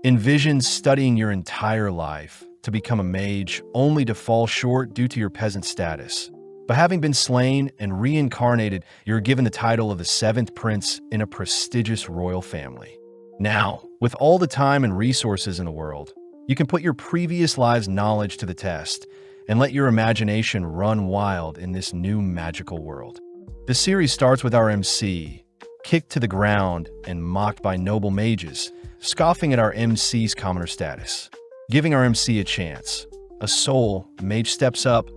Envision studying your entire life to become a mage only to fall short due to your peasant status. But having been slain and reincarnated, you're given the title of the seventh prince in a prestigious royal family. Now, with all the time and resources in the world, you can put your previous lives' knowledge to the test and let your imagination run wild in this new magical world. The series starts with our MC, kicked to the ground and mocked by noble mages, scoffing at our MC's commoner status. Giving our MC a chance. A soul mage steps up,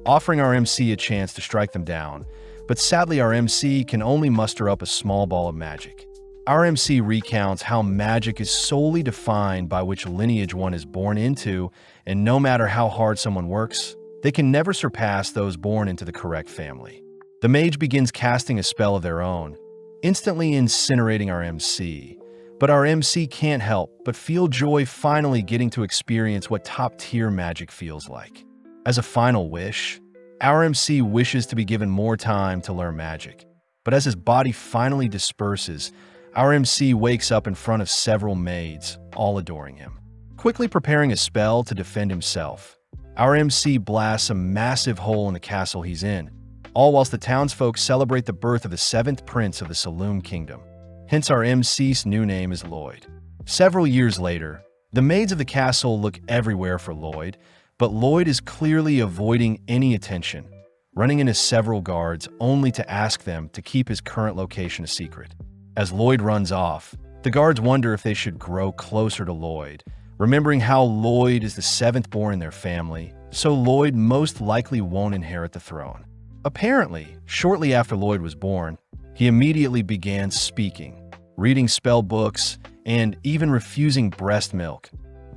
offering our MC a chance to strike them down, but sadly our MC can only muster up a small ball of magic. Our MC recounts how magic is solely defined by which lineage one is born into, and no matter how hard someone works, they can never surpass those born into the correct family. The mage begins casting a spell of their own, instantly incinerating our MC. But our MC can't help but feel joy finally getting to experience what top-tier magic feels like. As a final wish, our MC wishes to be given more time to learn magic. But as his body finally disperses, our MC wakes up in front of several maids, all adoring him. Quickly preparing a spell to defend himself, our MC blasts a massive hole in the castle he's in, all whilst the townsfolk celebrate the birth of the seventh prince of the Saloon Kingdom. Hence our MC's new name is Lloyd. Several years later, the maids of the castle look everywhere for Lloyd, but Lloyd is clearly avoiding any attention, running into several guards only to ask them to keep his current location a secret. As Lloyd runs off, the guards wonder if they should grow closer to Lloyd, remembering how Lloyd is the seventh born in their family, so Lloyd most likely won't inherit the throne. Apparently, shortly after Lloyd was born, he immediately began speaking, reading spell books, and even refusing breast milk,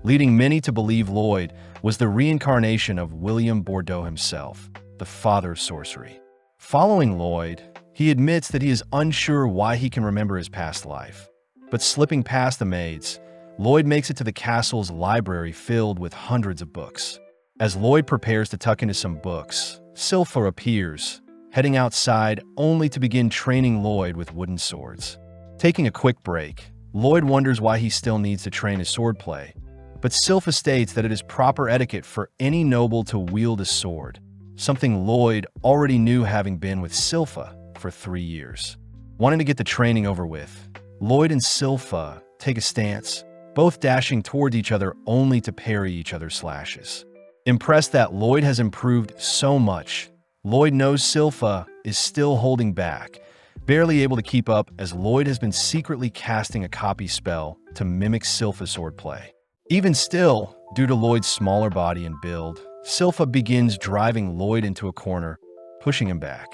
leading many to believe Lloyd was the reincarnation of William Bordeaux himself, the father of sorcery. Following Lloyd, he admits that he is unsure why he can remember his past life. But slipping past the maids, Lloyd makes it to the castle's library filled with hundreds of books. As Lloyd prepares to tuck into some books, Sylpha appears, heading outside only to begin training Lloyd with wooden swords. Taking a quick break, Lloyd wonders why he still needs to train his swordplay, but Sylpha states that it is proper etiquette for any noble to wield a sword, something Lloyd already knew having been with Sylpha for 3 years. Wanting to get the training over with, Lloyd and Sylpha take a stance, both dashing toward each other only to parry each other's slashes. Impressed that Lloyd has improved so much, Lloyd knows Sylpha is still holding back, barely able to keep up as Lloyd has been secretly casting a copy spell to mimic Sylpha's swordplay. Even still, due to Lloyd's smaller body and build, Sylpha begins driving Lloyd into a corner, pushing him back.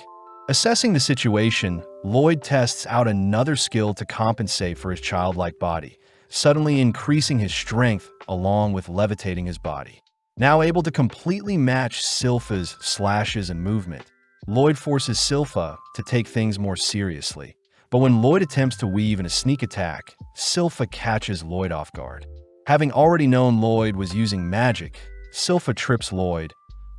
Assessing the situation, Lloyd tests out another skill to compensate for his childlike body, suddenly increasing his strength along with levitating his body. Now able to completely match Sylpha's slashes and movement, Lloyd forces Sylpha to take things more seriously. But when Lloyd attempts to weave in a sneak attack, Sylpha catches Lloyd off guard. Having already known Lloyd was using magic, Sylpha trips Lloyd,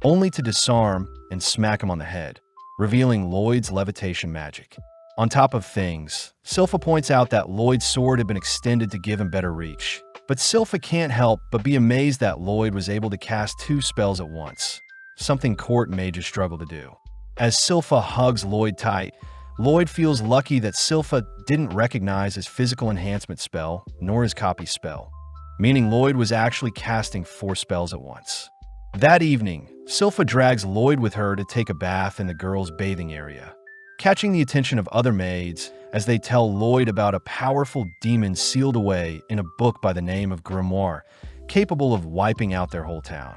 only to disarm and smack him on the head, revealing Lloyd's levitation magic. On top of things, Sylpha points out that Lloyd's sword had been extended to give him better reach. But Sylpha can't help but be amazed that Lloyd was able to cast 2 spells at once, something court mages struggle to do. As Sylpha hugs Lloyd tight, Lloyd feels lucky that Sylpha didn't recognize his physical enhancement spell nor his copy spell, meaning Lloyd was actually casting 4 spells at once. That evening, Sylpha drags Lloyd with her to take a bath in the girls' bathing area, catching the attention of other maids as they tell Lloyd about a powerful demon sealed away in a book by the name of Grimoire, capable of wiping out their whole town.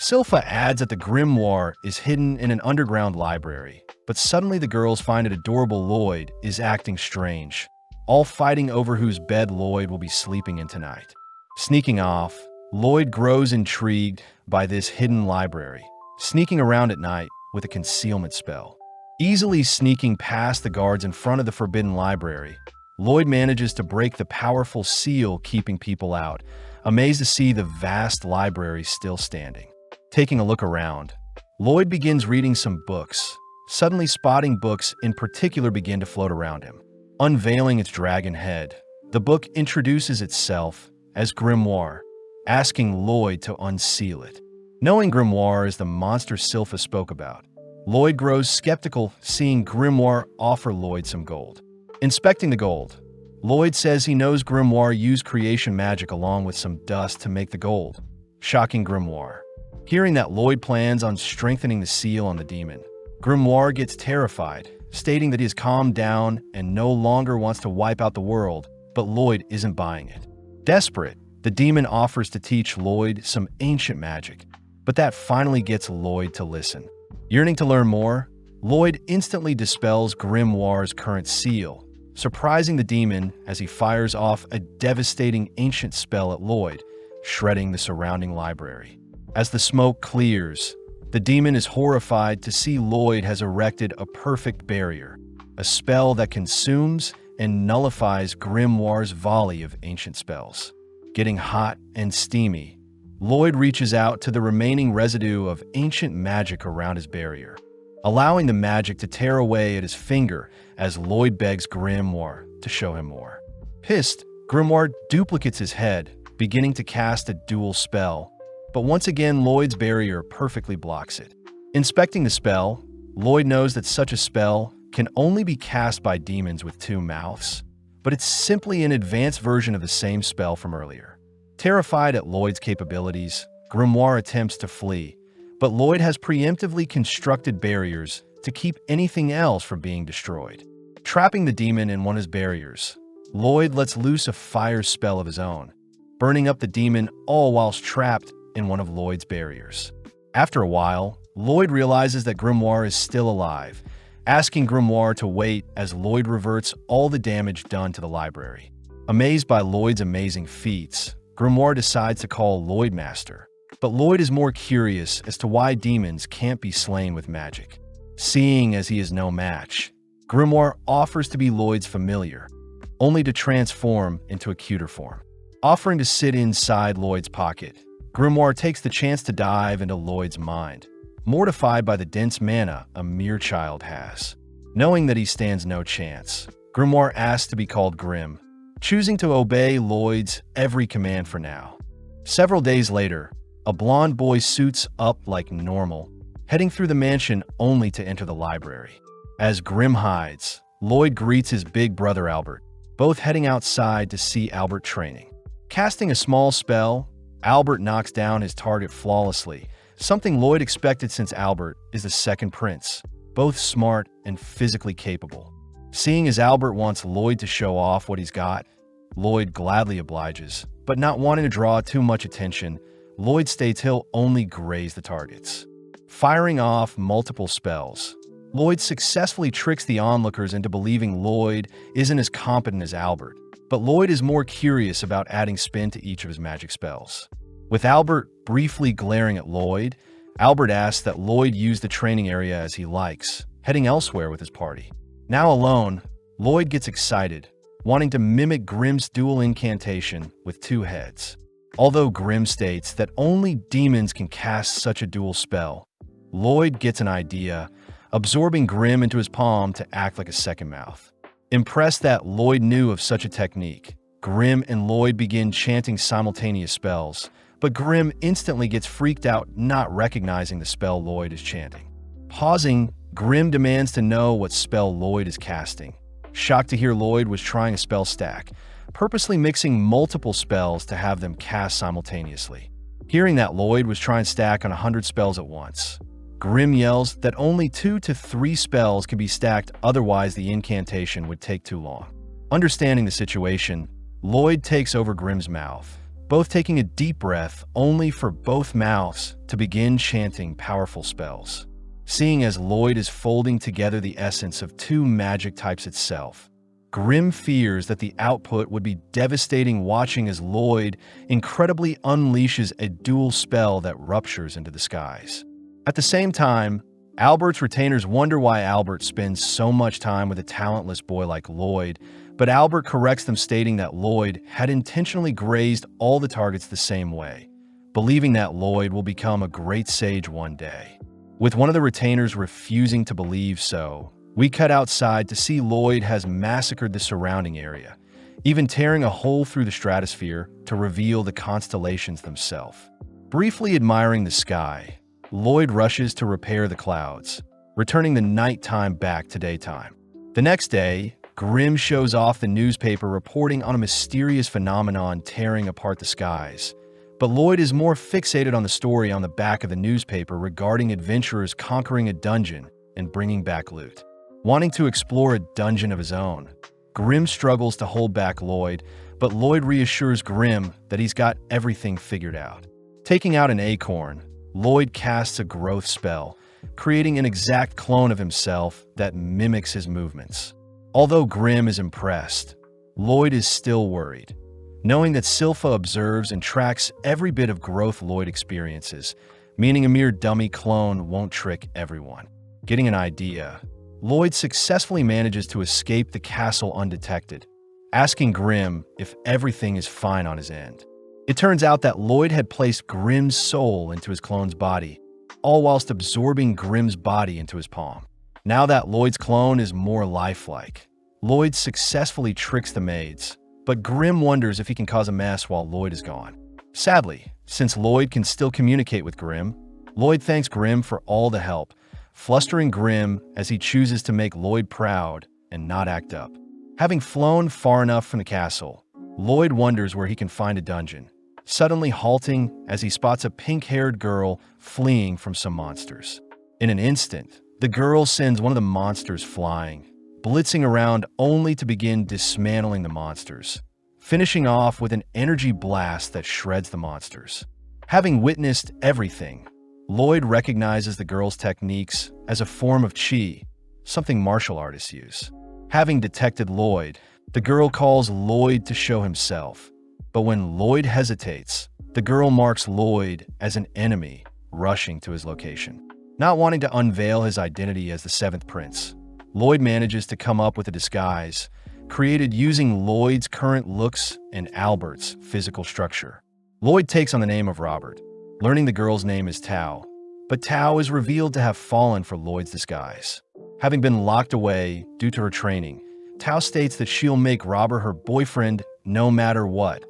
Sylpha adds that the grimoire is hidden in an underground library, but suddenly the girls find it adorable Lloyd is acting strange, all fighting over whose bed Lloyd will be sleeping in tonight. Sneaking off, Lloyd grows intrigued by this hidden library, sneaking around at night with a concealment spell. Easily sneaking past the guards in front of the forbidden library, Lloyd manages to break the powerful seal keeping people out, amazed to see the vast library still standing. Taking a look around, Lloyd begins reading some books, suddenly spotting books in particular begin to float around him. Unveiling its dragon head, the book introduces itself as Grimoire, asking Lloyd to unseal it. Knowing Grimoire is the monster Sylpha spoke about, Lloyd grows skeptical seeing Grimoire offer Lloyd some gold. Inspecting the gold, Lloyd says he knows Grimoire used creation magic along with some dust to make the gold, shocking Grimoire. Hearing that Lloyd plans on strengthening the seal on the demon, Grimoire gets terrified, stating that he has calmed down and no longer wants to wipe out the world, but Lloyd isn't buying it. Desperate, the demon offers to teach Lloyd some ancient magic, but that finally gets Lloyd to listen. Yearning to learn more, Lloyd instantly dispels Grimoire's current seal, surprising the demon as he fires off a devastating ancient spell at Lloyd, shredding the surrounding library. As the smoke clears, the demon is horrified to see Lloyd has erected a perfect barrier, a spell that consumes and nullifies Grimoire's volley of ancient spells. Getting hot and steamy, Lloyd reaches out to the remaining residue of ancient magic around his barrier, allowing the magic to tear away at his finger as Lloyd begs Grimoire to show him more. Pissed, Grimoire duplicates his head, beginning to cast a dual spell, but once again Lloyd's barrier perfectly blocks it. Inspecting the spell, Lloyd knows that such a spell can only be cast by demons with two mouths, but it's simply an advanced version of the same spell from earlier. Terrified at Lloyd's capabilities, Grimoire attempts to flee, but Lloyd has preemptively constructed barriers to keep anything else from being destroyed. Trapping the demon in one of his barriers, Lloyd lets loose a fire spell of his own, burning up the demon all whilst trapped in one of Lloyd's barriers. After a while, Lloyd realizes that Grimoire is still alive, asking Grimoire to wait as Lloyd reverts all the damage done to the library. Amazed by Lloyd's amazing feats, Grimoire decides to call Lloyd Master, but Lloyd is more curious as to why demons can't be slain with magic. Seeing as he is no match, Grimoire offers to be Lloyd's familiar, only to transform into a cuter form. Offering to sit inside Lloyd's pocket, Grimoire takes the chance to dive into Lloyd's mind, mortified by the dense mana a mere child has. Knowing that he stands no chance, Grimoire asks to be called Grim, choosing to obey Lloyd's every command for now. Several days later, a blonde boy suits up like normal, heading through the mansion only to enter the library. As Grim hides, Lloyd greets his big brother Albert, both heading outside to see Albert training. Casting a small spell, Albert knocks down his target flawlessly, something Lloyd expected since Albert is the second prince, both smart and physically capable. Seeing as Albert wants Lloyd to show off what he's got, Lloyd gladly obliges, but not wanting to draw too much attention, Lloyd states he'll only graze the targets. Firing off multiple spells, Lloyd successfully tricks the onlookers into believing Lloyd isn't as competent as Albert, but Lloyd is more curious about adding spin to each of his magic spells. With Albert briefly glaring at Lloyd, Albert asks that Lloyd use the training area as he likes, heading elsewhere with his party. Now alone, Lloyd gets excited, wanting to mimic Grim's dual incantation with two heads. Although Grim states that only demons can cast such a dual spell, Lloyd gets an idea, absorbing Grim into his palm to act like a second mouth. Impressed that Lloyd knew of such a technique, Grim and Lloyd begin chanting simultaneous spells, but Grim instantly gets freaked out not recognizing the spell Lloyd is chanting. Pausing, Grim demands to know what spell Lloyd is casting. Shocked to hear Lloyd was trying a spell stack, purposely mixing multiple spells to have them cast simultaneously. Hearing that Lloyd was trying to stack on 100 spells at once, Grim yells that only 2 to 3 spells can be stacked, otherwise the incantation would take too long. Understanding the situation, Lloyd takes over Grim's mouth, both taking a deep breath only for both mouths to begin chanting powerful spells. Seeing as Lloyd is folding together the essence of 2 magic types itself, Grim fears that the output would be devastating, watching as Lloyd incredibly unleashes a dual spell that ruptures into the skies. At the same time, Albert's retainers wonder why Albert spends so much time with a talentless boy like Lloyd, but Albert corrects them, stating that Lloyd had intentionally grazed all the targets the same way, believing that Lloyd will become a great sage one day. With one of the retainers refusing to believe so, we cut outside to see Lloyd has massacred the surrounding area, even tearing a hole through the stratosphere to reveal the constellations themselves. Briefly admiring the sky, Lloyd rushes to repair the clouds, returning the nighttime back to daytime. The next day, Grimm shows off the newspaper reporting on a mysterious phenomenon tearing apart the skies. But Lloyd is more fixated on the story on the back of the newspaper regarding adventurers conquering a dungeon and bringing back loot. Wanting to explore a dungeon of his own, Grimm struggles to hold back Lloyd, but Lloyd reassures Grimm that he's got everything figured out. Taking out an acorn, Lloyd casts a growth spell, creating an exact clone of himself that mimics his movements. Although Grimm is impressed, Lloyd is still worried, knowing that Silpha observes and tracks every bit of growth Lloyd experiences, meaning a mere dummy clone won't trick everyone. Getting an idea, Lloyd successfully manages to escape the castle undetected, asking Grimm if everything is fine on his end. It turns out that Lloyd had placed Grimm's soul into his clone's body, all whilst absorbing Grimm's body into his palm. Now that Lloyd's clone is more lifelike, Lloyd successfully tricks the maids, but Grimm wonders if he can cause a mess while Lloyd is gone. Sadly, since Lloyd can still communicate with Grimm, Lloyd thanks Grimm for all the help, flustering Grimm as he chooses to make Lloyd proud and not act up. Having flown far enough from the castle, Lloyd wonders where he can find a dungeon, suddenly halting as he spots a pink-haired girl fleeing from some monsters. In an instant, the girl sends one of the monsters flying, blitzing around only to begin dismantling the monsters, finishing off with an energy blast that shreds the monsters. Having witnessed everything, Lloyd recognizes the girl's techniques as a form of chi, something martial artists use. Having detected Lloyd, the girl calls Lloyd to show himself, but when Lloyd hesitates, the girl marks Lloyd as an enemy, rushing to his location. Not wanting to unveil his identity as the seventh prince, Lloyd manages to come up with a disguise, created using Lloyd's current looks and Albert's physical structure. Lloyd takes on the name of Robert, learning the girl's name is Tao, but Tao is revealed to have fallen for Lloyd's disguise. Having been locked away due to her training, Tao states that she'll make Robert her boyfriend no matter what,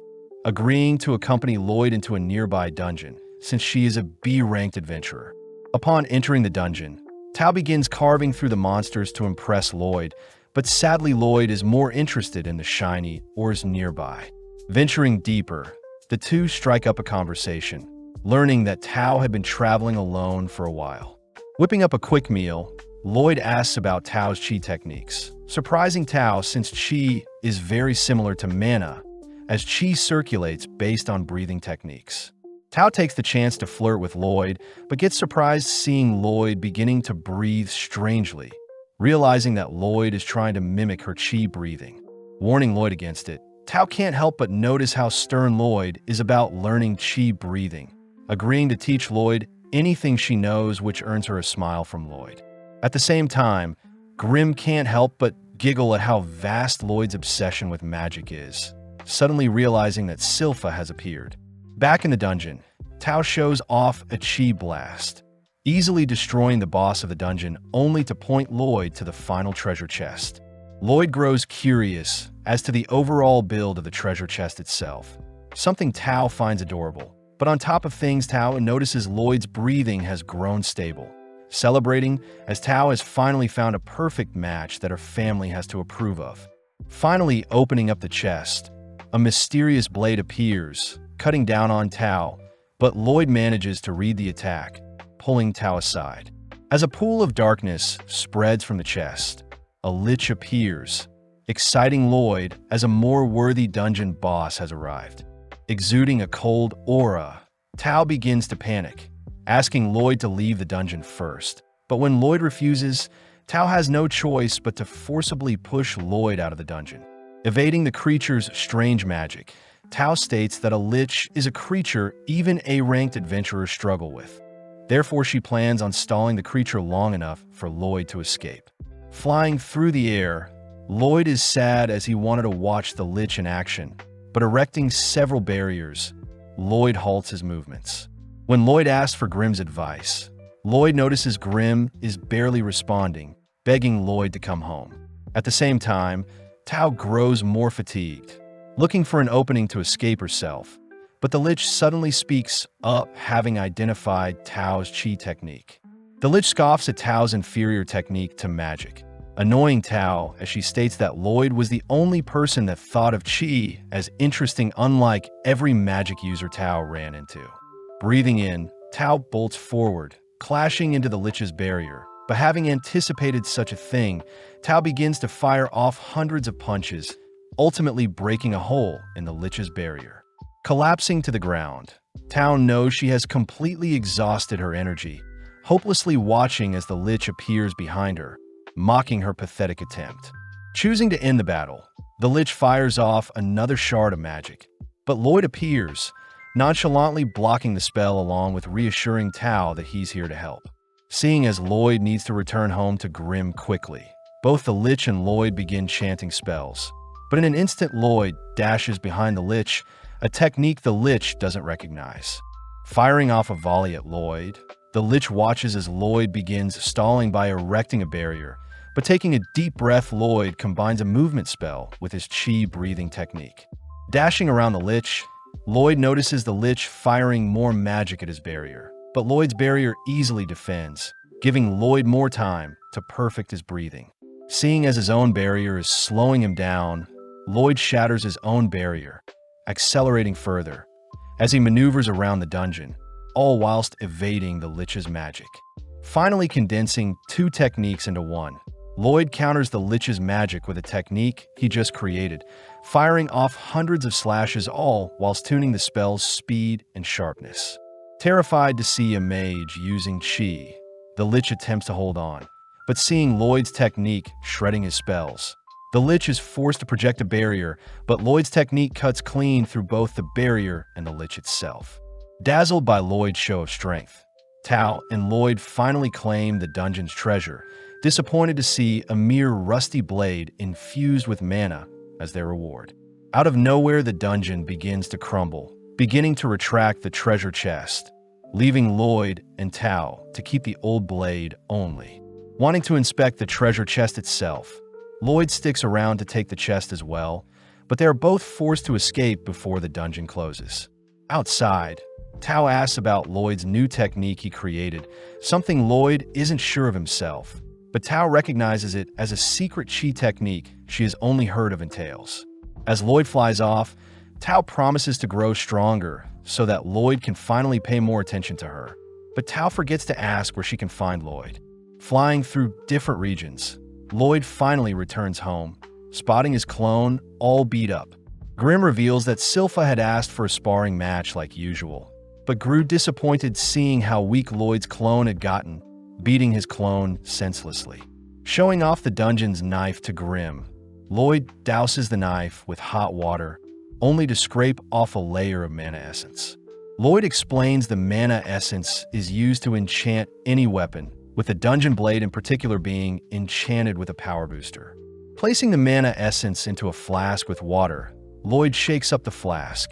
agreeing to accompany Lloyd into a nearby dungeon, since she is a B-ranked adventurer. Upon entering the dungeon, Tao begins carving through the monsters to impress Lloyd, but sadly Lloyd is more interested in the shiny ores nearby. Venturing deeper, the two strike up a conversation, learning that Tao had been traveling alone for a while. Whipping up a quick meal, Lloyd asks about Tao's chi techniques, surprising Tao since chi is very similar to mana, as chi circulates based on breathing techniques. Tao takes the chance to flirt with Lloyd, but gets surprised seeing Lloyd beginning to breathe strangely, realizing that Lloyd is trying to mimic her chi breathing. Warning Lloyd against it, Tao can't help but notice how stern Lloyd is about learning chi breathing, agreeing to teach Lloyd anything she knows, which earns her a smile from Lloyd. At the same time, Grimm can't help but giggle at how vast Lloyd's obsession with magic is, suddenly realizing that Silpha has appeared. Back in the dungeon, Tao shows off a chi blast, easily destroying the boss of the dungeon only to point Lloyd to the final treasure chest. Lloyd grows curious as to the overall build of the treasure chest itself, something Tao finds adorable. But on top of things, Tao notices Lloyd's breathing has grown stable, celebrating as Tao has finally found a perfect match that her family has to approve of. Finally opening up the chest, a mysterious blade appears, cutting down on Tao, but Lloyd manages to read the attack, pulling Tao aside. As a pool of darkness spreads from the chest, a lich appears, exciting Lloyd as a more worthy dungeon boss has arrived. Exuding a cold aura, Tao begins to panic, asking Lloyd to leave the dungeon first. But when Lloyd refuses, Tao has no choice but to forcibly push Lloyd out of the dungeon. Evading the creature's strange magic, Tao states that a lich is a creature even A-ranked adventurers struggle with. Therefore, she plans on stalling the creature long enough for Lloyd to escape. Flying through the air, Lloyd is sad as he wanted to watch the lich in action, but erecting several barriers, Lloyd halts his movements. When Lloyd asks for Grimm's advice, Lloyd notices Grimm is barely responding, begging Lloyd to come home. At the same time, Tao grows more fatigued, looking for an opening to escape herself. But the Lich suddenly speaks up, having identified Tao's Qi technique. The Lich scoffs at Tao's inferior technique to magic, annoying Tao as she states that Lloyd was the only person that thought of Qi as interesting, unlike every magic user Tao ran into. Breathing in, Tao bolts forward, clashing into the Lich's barrier. But having anticipated such a thing, Tao begins to fire off hundreds of punches, ultimately breaking a hole in the Lich's barrier. Collapsing to the ground, Tao knows she has completely exhausted her energy, hopelessly watching as the Lich appears behind her, mocking her pathetic attempt. Choosing to end the battle, the Lich fires off another shard of magic. But Lloyd appears, nonchalantly blocking the spell along with reassuring Tao that he's here to help. Seeing as Lloyd needs to return home to Grimm quickly, both the Lich and Lloyd begin chanting spells. But in an instant, Lloyd dashes behind the Lich, a technique the Lich doesn't recognize. Firing off a volley at Lloyd, the Lich watches as Lloyd begins stalling by erecting a barrier. But taking a deep breath, Lloyd combines a movement spell with his Qi breathing technique. Dashing around the Lich, Lloyd notices the Lich firing more magic at his barrier. But Lloyd's barrier easily defends, giving Lloyd more time to perfect his breathing. Seeing as his own barrier is slowing him down, Lloyd shatters his own barrier, accelerating further as he maneuvers around the dungeon, all whilst evading the Lich's magic. Finally condensing two techniques into one, Lloyd counters the Lich's magic with a technique he just created, firing off hundreds of slashes, all whilst tuning the spell's speed and sharpness. Terrified to see a mage using Qi, the Lich attempts to hold on, but seeing Lloyd's technique shredding his spells, the Lich is forced to project a barrier, but Lloyd's technique cuts clean through both the barrier and the Lich itself. Dazzled by Lloyd's show of strength, Tao and Lloyd finally claim the dungeon's treasure, disappointed to see a mere rusty blade infused with mana as their reward. Out of nowhere, the dungeon begins to crumble, beginning to retract the treasure chest, leaving Lloyd and Tao to keep the old blade only. Wanting to inspect the treasure chest itself, Lloyd sticks around to take the chest as well, but they are both forced to escape before the dungeon closes. Outside, Tao asks about Lloyd's new technique he created, something Lloyd isn't sure of himself, but Tao recognizes it as a secret Qi technique she has only heard of in tales. As Lloyd flies off, Tao promises to grow stronger so that Lloyd can finally pay more attention to her. But Tao forgets to ask where she can find Lloyd. Flying through different regions, Lloyd finally returns home, spotting his clone all beat up. Grimm reveals that Silpha had asked for a sparring match like usual, but grew disappointed seeing how weak Lloyd's clone had gotten, beating his clone senselessly. Showing off the dungeon's knife to Grimm, Lloyd douses the knife with hot water, only to scrape off a layer of mana essence. Lloyd explains the mana essence is used to enchant any weapon, with the dungeon blade in particular being enchanted with a power booster. Placing the mana essence into a flask with water, Lloyd shakes up the flask,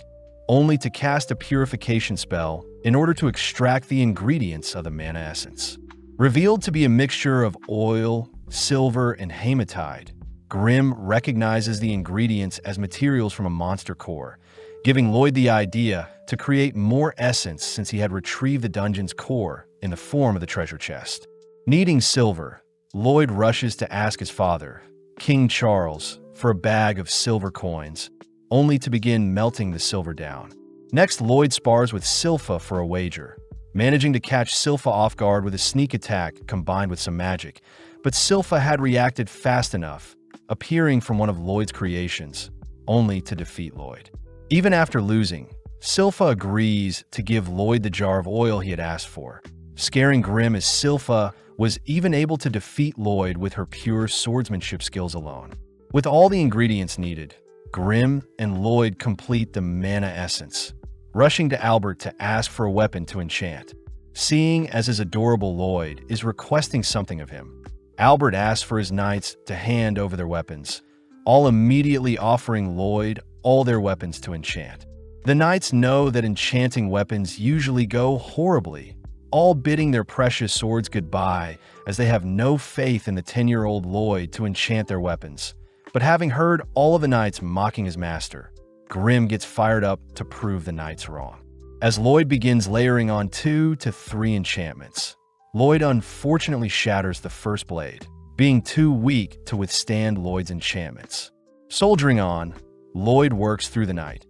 only to cast a purification spell in order to extract the ingredients of the mana essence. Revealed to be a mixture of oil, silver, and hematite, Grimm recognizes the ingredients as materials from a monster core, giving Lloyd the idea to create more essence since he had retrieved the dungeon's core in the form of the treasure chest. Needing silver, Lloyd rushes to ask his father, King Charles, for a bag of silver coins, only to begin melting the silver down. Next, Lloyd spars with Silpha for a wager, managing to catch Silpha off guard with a sneak attack combined with some magic, but Silpha had reacted fast enough, appearing from one of Lloyd's creations, only to defeat Lloyd. Even after losing, Silpha agrees to give Lloyd the jar of oil he had asked for, scaring Grimm as Silpha was even able to defeat Lloyd with her pure swordsmanship skills alone. With all the ingredients needed, Grimm and Lloyd complete the mana essence, rushing to Albert to ask for a weapon to enchant. Seeing as his adorable Lloyd is requesting something of him, Albert asks for his knights to hand over their weapons, all immediately offering Lloyd all their weapons to enchant. The knights know that enchanting weapons usually go horribly, all bidding their precious swords goodbye as they have no faith in the 10-year-old Lloyd to enchant their weapons. But having heard all of the knights mocking his master, Grim gets fired up to prove the knights wrong. As Lloyd begins layering on 2 to 3 enchantments, Lloyd unfortunately shatters the first blade, being too weak to withstand Lloyd's enchantments. Soldiering on, Lloyd works through the night,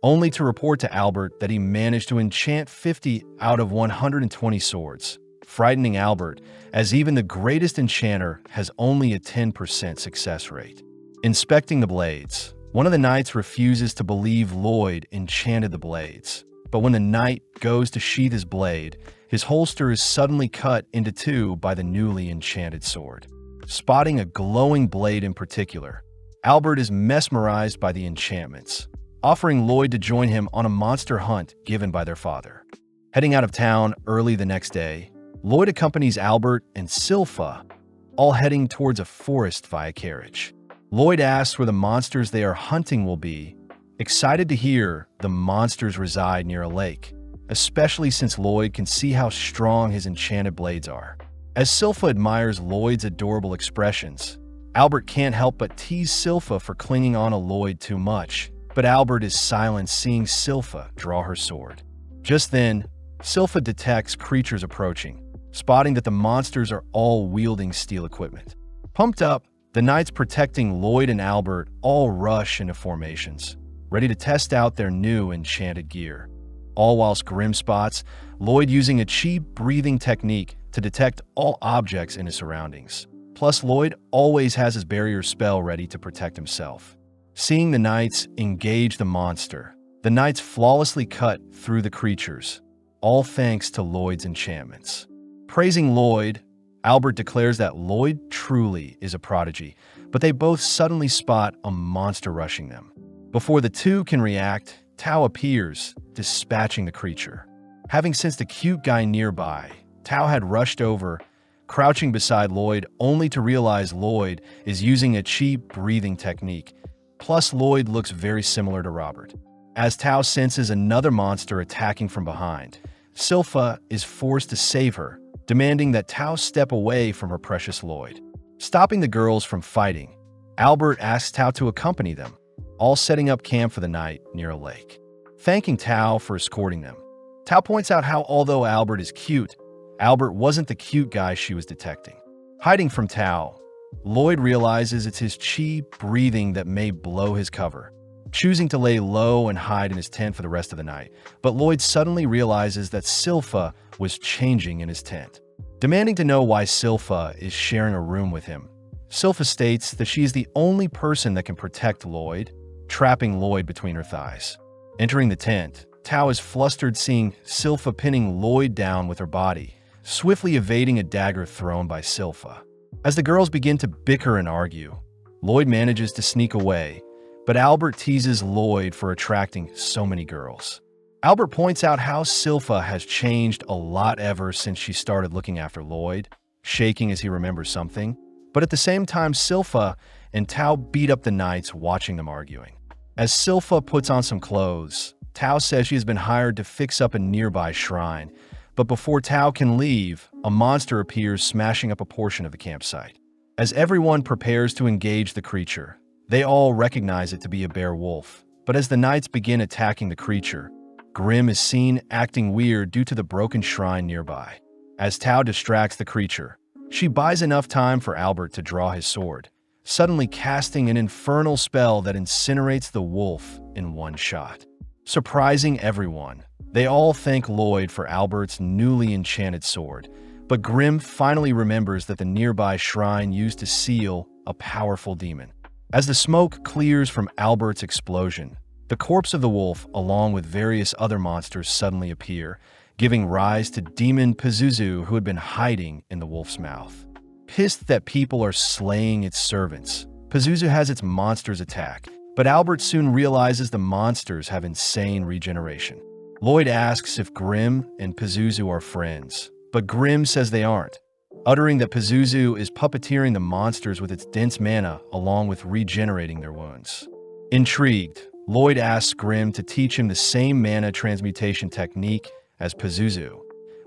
only to report to Albert that he managed to enchant 50 out of 120 swords, frightening Albert, as even the greatest enchanter has only a 10% success rate. Inspecting the blades, one of the knights refuses to believe Lloyd enchanted the blades, but when the knight goes to sheath his blade, his holster is suddenly cut into 2 by the newly enchanted sword. Spotting a glowing blade in particular, Albert is mesmerized by the enchantments, offering Lloyd to join him on a monster hunt given by their father. Heading out of town early the next day, Lloyd accompanies Albert and Silpha, all heading towards a forest via carriage. Lloyd asks where the monsters they are hunting will be, excited to hear the monsters reside near a lake, especially since Lloyd can see how strong his enchanted blades are. As Silpha admires Lloyd's adorable expressions, Albert can't help but tease Silpha for clinging on to Lloyd too much, but Albert is silent seeing Silpha draw her sword. Just then, Silpha detects creatures approaching, spotting that the monsters are all wielding steel equipment. Pumped up, the knights protecting Lloyd and Albert all rush into formations, ready to test out their new enchanted gear. All whilst Grim spots Lloyd using a chi breathing technique to detect all objects in his surroundings. Plus, Lloyd always has his barrier spell ready to protect himself. Seeing the knights engage the monster, the knights flawlessly cut through the creatures, all thanks to Lloyd's enchantments. Praising Lloyd, Albert declares that Lloyd truly is a prodigy, but they both suddenly spot a monster rushing them. Before the two can react, Tao appears, dispatching the creature. Having sensed a cute guy nearby, Tao had rushed over, crouching beside Lloyd only to realize Lloyd is using a chi breathing technique. Plus, Lloyd looks very similar to Robert. As Tao senses another monster attacking from behind, Silpha is forced to save her, demanding that Tao step away from her precious Lloyd. Stopping the girls from fighting, Albert asks Tao to accompany them, all setting up camp for the night near a lake. Thanking Tao for escorting them, Tao points out how although Albert is cute, Albert wasn't the cute guy she was detecting. Hiding from Tao, Lloyd realizes it's his chi breathing that may blow his cover, choosing to lay low and hide in his tent for the rest of the night. But Lloyd suddenly realizes that Silpha was changing in his tent. Demanding to know why Silpha is sharing a room with him, Silpha states that she is the only person that can protect Lloyd, trapping Lloyd between her thighs. Entering the tent, Tao is flustered seeing Silpha pinning Lloyd down with her body, swiftly evading a dagger thrown by Silpha. As the girls begin to bicker and argue, Lloyd manages to sneak away, but Albert teases Lloyd for attracting so many girls. Albert points out how Silpha has changed a lot ever since she started looking after Lloyd, shaking as he remembers something. But at the same time, Silpha and Tao beat up the knights watching them arguing. As Silpha puts on some clothes, Tao says she has been hired to fix up a nearby shrine, but before Tao can leave, a monster appears smashing up a portion of the campsite. As everyone prepares to engage the creature, they all recognize it to be a bear wolf, but as the knights begin attacking the creature, Grim is seen acting weird due to the broken shrine nearby. As Tao distracts the creature, she buys enough time for Albert to draw his sword, suddenly casting an infernal spell that incinerates the wolf in one shot. Surprising everyone, they all thank Lloyd for Albert's newly enchanted sword, but Grim finally remembers that the nearby shrine used to seal a powerful demon. As the smoke clears from Albert's explosion, the corpse of the wolf, along with various other monsters, suddenly appear, giving rise to Demon Pazuzu, who had been hiding in the wolf's mouth. Pissed that people are slaying its servants, Pazuzu has its monsters attack, but Albert soon realizes the monsters have insane regeneration. Lloyd asks if Grim and Pazuzu are friends, but Grim says they aren't, uttering that Pazuzu is puppeteering the monsters with its dense mana along with regenerating their wounds. Intrigued, Lloyd asks Grim to teach him the same mana transmutation technique as Pazuzu,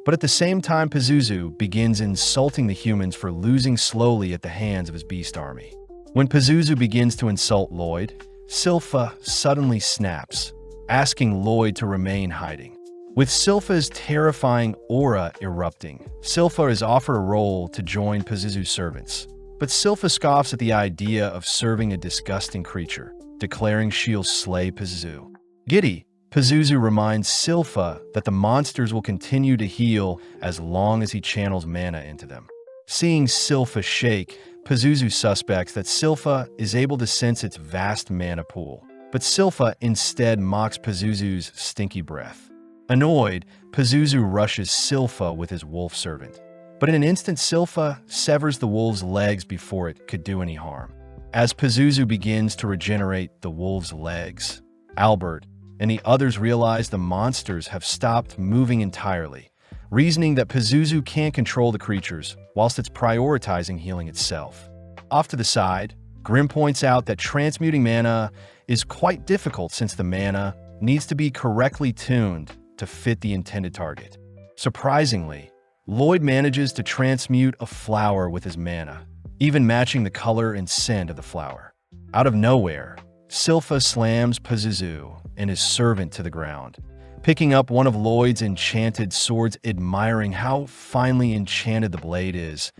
but at the same time Pazuzu begins insulting the humans for losing slowly at the hands of his beast army. When Pazuzu begins to insult Lloyd, Silpha suddenly snaps, asking Lloyd to remain hiding. With Silpha's terrifying aura erupting, Silpha is offered a role to join Pazuzu's servants. But Silpha scoffs at the idea of serving a disgusting creature, declaring she'll slay Pazuzu. Giddy, Pazuzu reminds Silpha that the monsters will continue to heal as long as he channels mana into them. Seeing Silpha shake, Pazuzu suspects that Silpha is able to sense its vast mana pool, but Silpha instead mocks Pazuzu's stinky breath. Annoyed, Pazuzu rushes Silpha with his wolf servant. But in an instant, Silpha severs the wolf's legs before it could do any harm. As Pazuzu begins to regenerate the wolf's legs, Albert and the others realize the monsters have stopped moving entirely, reasoning that Pazuzu can't control the creatures whilst it's prioritizing healing itself. Off to the side, Grim points out that transmuting mana is quite difficult since the mana needs to be correctly tuned to fit the intended target. Surprisingly, Lloyd manages to transmute a flower with his mana, even matching the color and scent of the flower. Out of nowhere, Silpha slams Pazuzu and his servant to the ground, picking up one of Lloyd's enchanted swords, admiring how finely enchanted the blade is,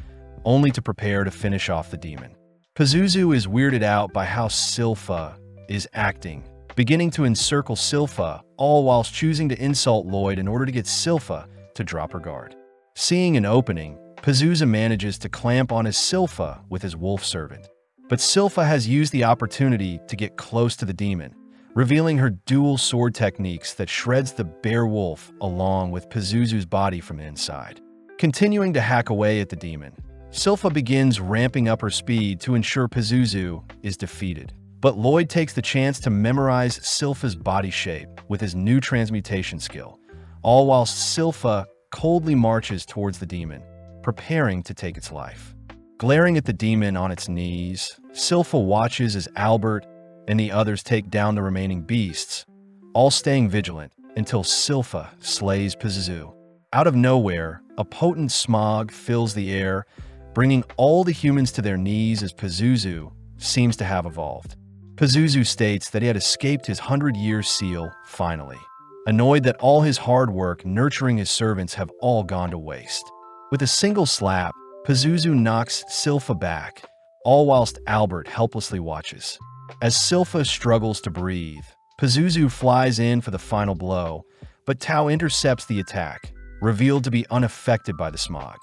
only to prepare to finish off the demon. Pazuzu is weirded out by how Silpha is acting, beginning to encircle Silpha, all whilst choosing to insult Lloyd in order to get Silpha to drop her guard. Seeing an opening, Pazuzu manages to clamp on his Silpha with his wolf servant. But Silpha has used the opportunity to get close to the demon, revealing her dual sword techniques that shreds the bear wolf along with Pazuzu's body from the inside. Continuing to hack away at the demon, Silpha begins ramping up her speed to ensure Pazuzu is defeated. But Lloyd takes the chance to memorize Silpha's body shape with his new transmutation skill, all whilst Silpha coldly marches towards the demon, preparing to take its life. Glaring at the demon on its knees, Silpha watches as Albert and the others take down the remaining beasts, all staying vigilant until Silpha slays Pazuzu. Out of nowhere, a potent smog fills the air, bringing all the humans to their knees as Pazuzu seems to have evolved. Pazuzu states that he had escaped his 100-year seal finally, annoyed that all his hard work nurturing his servants have all gone to waste. With a single slap, Pazuzu knocks Silpha back, all whilst Albert helplessly watches. As Silpha struggles to breathe, Pazuzu flies in for the final blow, but Tao intercepts the attack, revealed to be unaffected by the smog.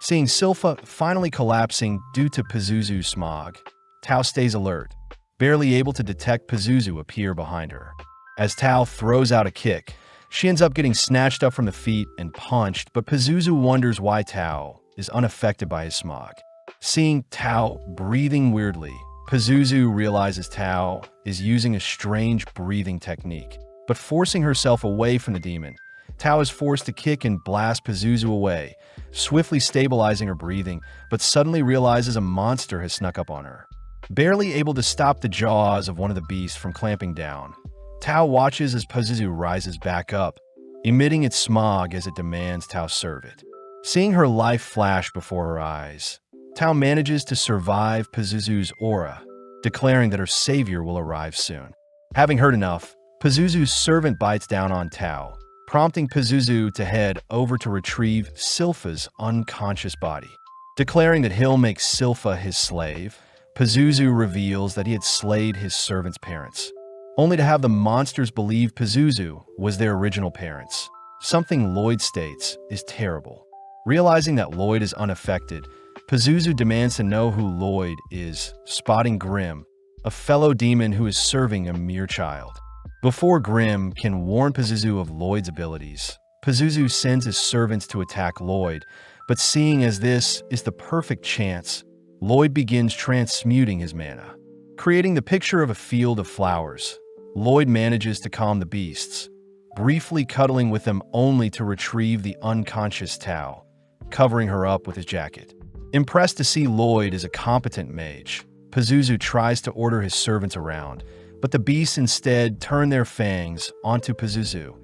Seeing Silpha finally collapsing due to Pazuzu's smog, Tao stays alert, barely able to detect Pazuzu appear behind her. As Tao throws out a kick, she ends up getting snatched up from the feet and punched, but Pazuzu wonders why Tao is unaffected by his smog. Seeing Tao breathing weirdly, Pazuzu realizes Tao is using a strange breathing technique, but forcing herself away from the demon, Tao is forced to kick and blast Pazuzu away, swiftly stabilizing her breathing, but suddenly realizes a monster has snuck up on her. Barely able to stop the jaws of one of the beasts from clamping down, Tao watches as Pazuzu rises back up, emitting its smog as it demands Tao serve it. Seeing her life flash before her eyes, Tao manages to survive Pazuzu's aura, declaring that her savior will arrive soon. Having heard enough, Pazuzu's servant bites down on Tao, prompting Pazuzu to head over to retrieve Silpha's unconscious body. Declaring that he'll make Silpha his slave, Pazuzu reveals that he had slayed his servant's parents, only to have the monsters believe Pazuzu was their original parents, something Lloyd states is terrible. Realizing that Lloyd is unaffected, Pazuzu demands to know who Lloyd is, spotting Grim, a fellow demon who is serving a mere child. Before Grim can warn Pazuzu of Lloyd's abilities, Pazuzu sends his servants to attack Lloyd, but seeing as this is the perfect chance, Lloyd begins transmuting his mana. Creating the picture of a field of flowers, Lloyd manages to calm the beasts, briefly cuddling with them only to retrieve the unconscious Tao, covering her up with his jacket. Impressed to see Lloyd as a competent mage, Pazuzu tries to order his servants around, but the beasts instead turn their fangs onto Pazuzu,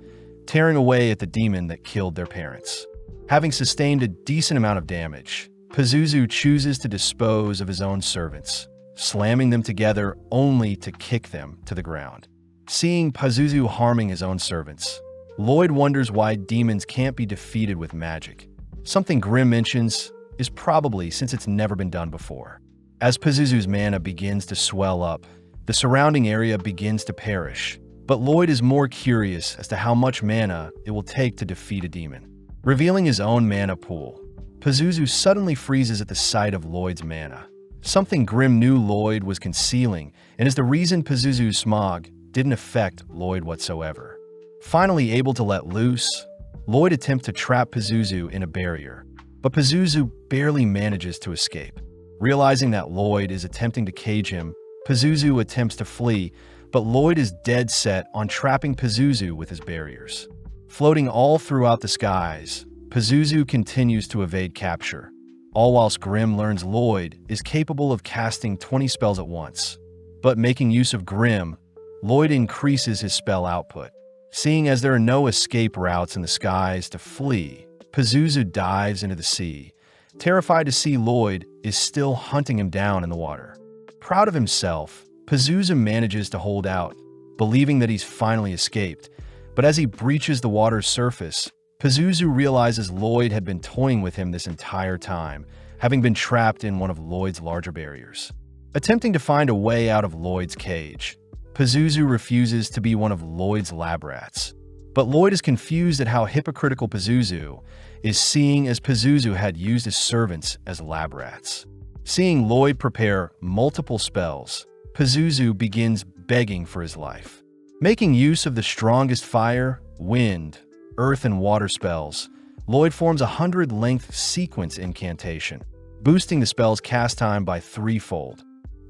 tearing away at the demon that killed their parents. Having sustained a decent amount of damage, Pazuzu chooses to dispose of his own servants, slamming them together only to kick them to the ground. Seeing Pazuzu harming his own servants, Lloyd wonders why demons can't be defeated with magic. Something Grimm mentions is probably since it's never been done before. As Pazuzu's mana begins to swell up, the surrounding area begins to perish, but Lloyd is more curious as to how much mana it will take to defeat a demon. Revealing his own mana pool, Pazuzu suddenly freezes at the sight of Lloyd's mana. Something Grimm knew Lloyd was concealing, and is the reason Pazuzu's smog didn't affect Lloyd whatsoever. Finally able to let loose, Lloyd attempts to trap Pazuzu in a barrier, but Pazuzu barely manages to escape. Realizing that Lloyd is attempting to cage him, Pazuzu attempts to flee, but Lloyd is dead set on trapping Pazuzu with his barriers. Floating all throughout the skies, Pazuzu continues to evade capture, all whilst Grimm learns Lloyd is capable of casting 20 spells at once. But making use of Grimm, Lloyd increases his spell output. Seeing as there are no escape routes in the skies to flee, Pazuzu dives into the sea, terrified to see Lloyd is still hunting him down in the water. Proud of himself, Pazuzu manages to hold out, believing that he's finally escaped. But as he breaches the water's surface, Pazuzu realizes Lloyd had been toying with him this entire time, having been trapped in one of Lloyd's larger barriers. Attempting to find a way out of Lloyd's cage, Pazuzu refuses to be one of Lloyd's lab rats. But Lloyd is confused at how hypocritical Pazuzu is, seeing as Pazuzu had used his servants as lab rats. Seeing Lloyd prepare multiple spells, Pazuzu begins begging for his life. Making use of the strongest fire, wind, earth, and water spells, Lloyd forms a 100-length sequence incantation, boosting the spell's cast time by threefold,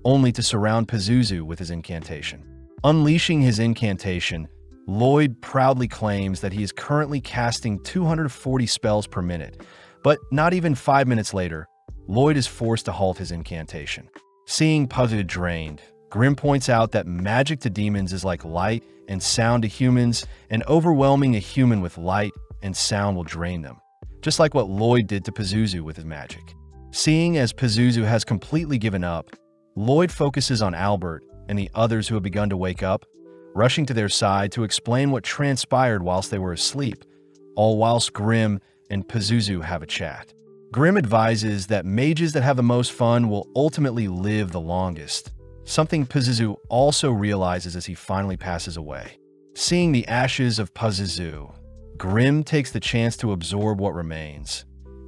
only to surround Pazuzu with his incantation. Unleashing his incantation, Lloyd proudly claims that he is currently casting 240 spells per minute, but not even 5 minutes later, Lloyd is forced to halt his incantation. Seeing Pazuzu drained, Grimm points out that magic to demons is like light and sound to humans, and overwhelming a human with light and sound will drain them, just like what Lloyd did to Pazuzu with his magic. Seeing as Pazuzu has completely given up, Lloyd focuses on Albert and the others who have begun to wake up, rushing to their side to explain what transpired whilst they were asleep, all whilst Grimm and Pazuzu have a chat. Grimm advises that mages that have the most fun will ultimately live the longest, something Pazuzu also realizes as he finally passes away. Seeing the ashes of Pazuzu, Grimm takes the chance to absorb what remains,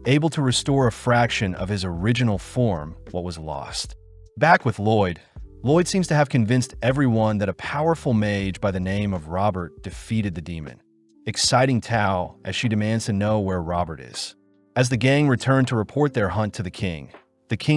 able to restore a fraction of his original form, what was lost. Back with Lloyd, Lloyd seems to have convinced everyone that a powerful mage by the name of Robert defeated the demon, exciting Tao as she demands to know where Robert is. As the gang return to report their hunt to the king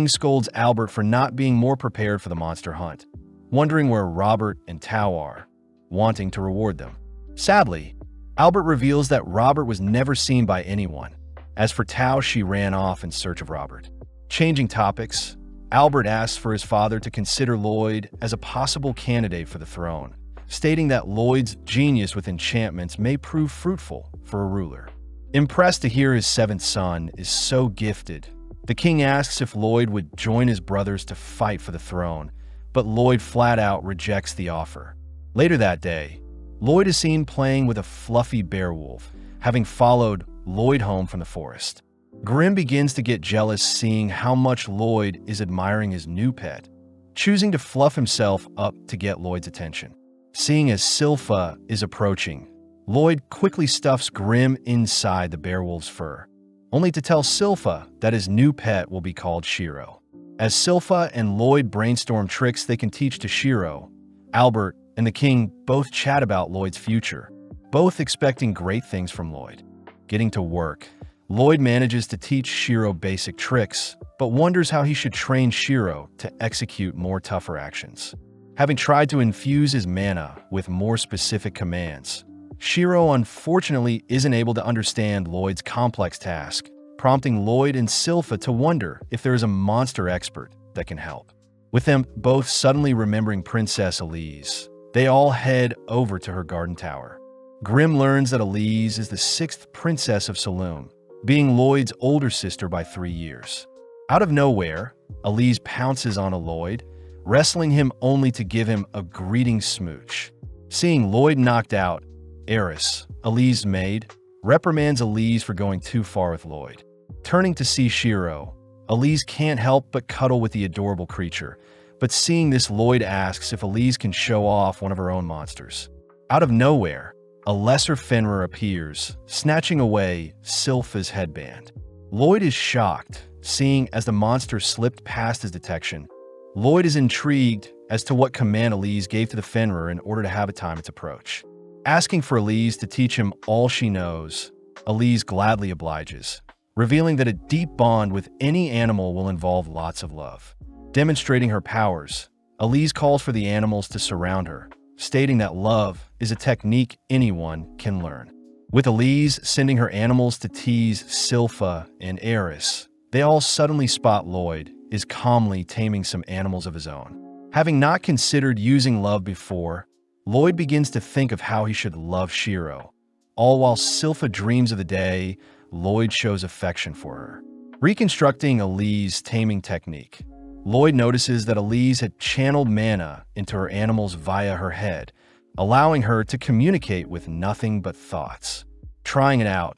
scolds Albert for not being more prepared for the monster hunt, wondering where Robert and Tao are, wanting to reward them. Sadly, Albert reveals that Robert was never seen by anyone. As for Tao, she ran off in search of Robert. Changing topics, Albert asks for his father to consider Lloyd as a possible candidate for the throne, stating that Lloyd's genius with enchantments may prove fruitful for a ruler. Impressed to hear his seventh son is so gifted, the king asks if Lloyd would join his brothers to fight for the throne, but Lloyd flat out rejects the offer. Later that day, Lloyd is seen playing with a fluffy beowulf, having followed Lloyd home from the forest. Grimm begins to get jealous seeing how much Lloyd is admiring his new pet, choosing to fluff himself up to get Lloyd's attention. Seeing as Silpha is approaching, Lloyd quickly stuffs Grimm inside the beowulf's fur, only to tell Silpha that his new pet will be called Shiro. As Silpha and Lloyd brainstorm tricks they can teach to Shiro, Albert and the king both chat about Lloyd's future, both expecting great things from Lloyd. Getting to work, Lloyd manages to teach Shiro basic tricks, but wonders how he should train Shiro to execute more tougher actions. Having tried to infuse his mana with more specific commands, Shiro unfortunately isn't able to understand Lloyd's complex task, prompting Lloyd and Silpha to wonder if there is a monster expert that can help. With them both suddenly remembering Princess Elise, they all head over to her garden tower. Grimm learns that Elise is the 6th princess of Saloon, being Lloyd's older sister by 3 years. Out of nowhere, Elise pounces on Lloyd, wrestling him only to give him a greeting smooch. Seeing Lloyd knocked out, Eris, Elise's maid, reprimands Elise for going too far with Lloyd. Turning to see Shiro, Elise can't help but cuddle with the adorable creature, but seeing this, Lloyd asks if Elise can show off one of her own monsters. Out of nowhere, a lesser Fenrir appears, snatching away Sylpha's headband. Lloyd is shocked, seeing as the monster slipped past his detection. Lloyd is intrigued as to what command Elise gave to the Fenrir in order to have it time its approach. Asking for Elise to teach him all she knows, Elise gladly obliges, revealing that a deep bond with any animal will involve lots of love. Demonstrating her powers, Elise calls for the animals to surround her, stating that love is a technique anyone can learn. With Elise sending her animals to tease Sylpha and Eris, they all suddenly spot Lloyd is calmly taming some animals of his own. Having not considered using love before, Lloyd begins to think of how he should love Shiro. All while Sylpha dreams of the day, Lloyd shows affection for her. Reconstructing Elise's taming technique, Lloyd notices that Elise had channeled mana into her animals via her head, allowing her to communicate with nothing but thoughts. Trying it out,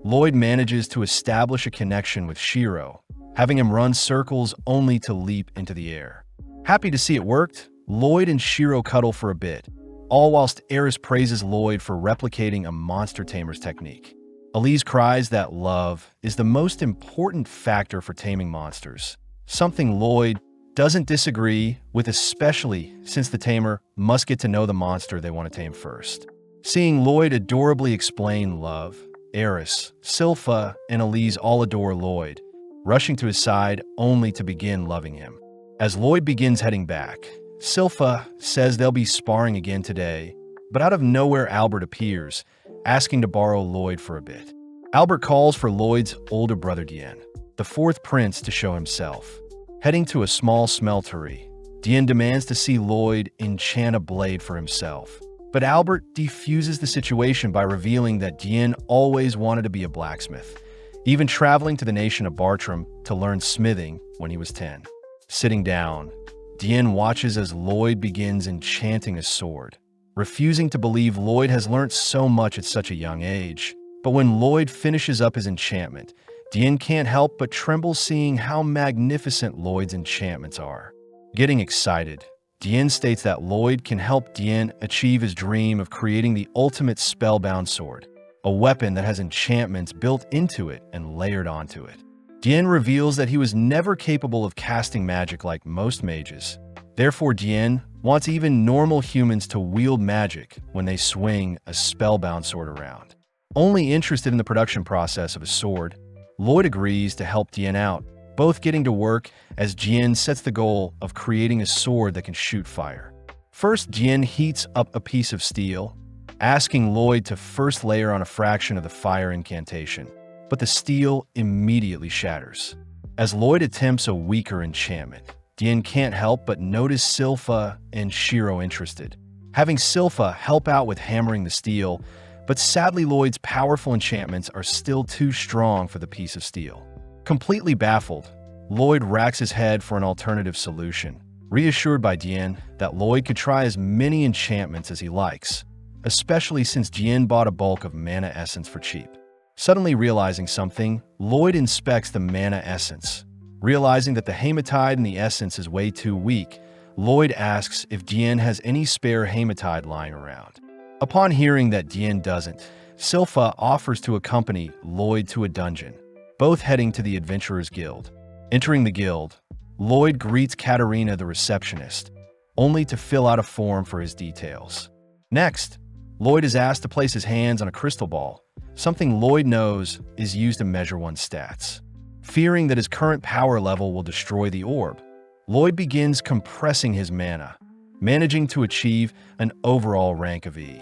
Lloyd manages to establish a connection with Shiro, having him run circles only to leap into the air. Happy to see it worked, Lloyd and Shiro cuddle for a bit, all whilst Eris praises Lloyd for replicating a monster tamer's technique. Elise cries that love is the most important factor for taming monsters, something Lloyd doesn't disagree with, especially since the tamer must get to know the monster they want to tame first. Seeing Lloyd adorably explain love, Eris, Sylpha, and Elise all adore Lloyd, rushing to his side only to begin loving him. As Lloyd begins heading back, Sylpha says they'll be sparring again today, but out of nowhere Albert appears, asking to borrow Lloyd for a bit. Albert calls for Lloyd's older brother Dien, the fourth prince, to show himself. Heading to a small smeltery, Dien demands to see Lloyd enchant a blade for himself. But Albert defuses the situation by revealing that Dien always wanted to be a blacksmith, even traveling to the nation of Bartram to learn smithing when he was 10. Sitting down, Dien watches as Lloyd begins enchanting a sword, refusing to believe Lloyd has learnt so much at such a young age. But when Lloyd finishes up his enchantment, Dien can't help but tremble seeing how magnificent Lloyd's enchantments are. Getting excited, Dien states that Lloyd can help Dien achieve his dream of creating the ultimate spellbound sword, a weapon that has enchantments built into it and layered onto it. Dien reveals that he was never capable of casting magic like most mages. Therefore, Dien wants even normal humans to wield magic when they swing a spellbound sword around. Only interested in the production process of a sword, Lloyd agrees to help Dien out, both getting to work as Dien sets the goal of creating a sword that can shoot fire. First, Dien heats up a piece of steel, asking Lloyd to first layer on a fraction of the fire incantation, but the steel immediately shatters. As Lloyd attempts a weaker enchantment, Dien can't help but notice Sylpha and Shiro interested, having Sylpha help out with hammering the steel, but sadly Lloyd's powerful enchantments are still too strong for the piece of steel. Completely baffled, Lloyd racks his head for an alternative solution, reassured by Dien that Lloyd could try as many enchantments as he likes, especially since Dien bought a bulk of mana essence for cheap. Suddenly realizing something, Lloyd inspects the mana essence. Realizing that the hematite in the essence is way too weak, Lloyd asks if Dien has any spare hematite lying around. Upon hearing that Dien doesn't, Sylpha offers to accompany Lloyd to a dungeon, both heading to the Adventurers Guild. Entering the guild, Lloyd greets Katarina the receptionist, only to fill out a form for his details. Next, Lloyd is asked to place his hands on a crystal ball, something Lloyd knows is used to measure one's stats. Fearing that his current power level will destroy the orb, Lloyd begins compressing his mana, managing to achieve an overall rank of E.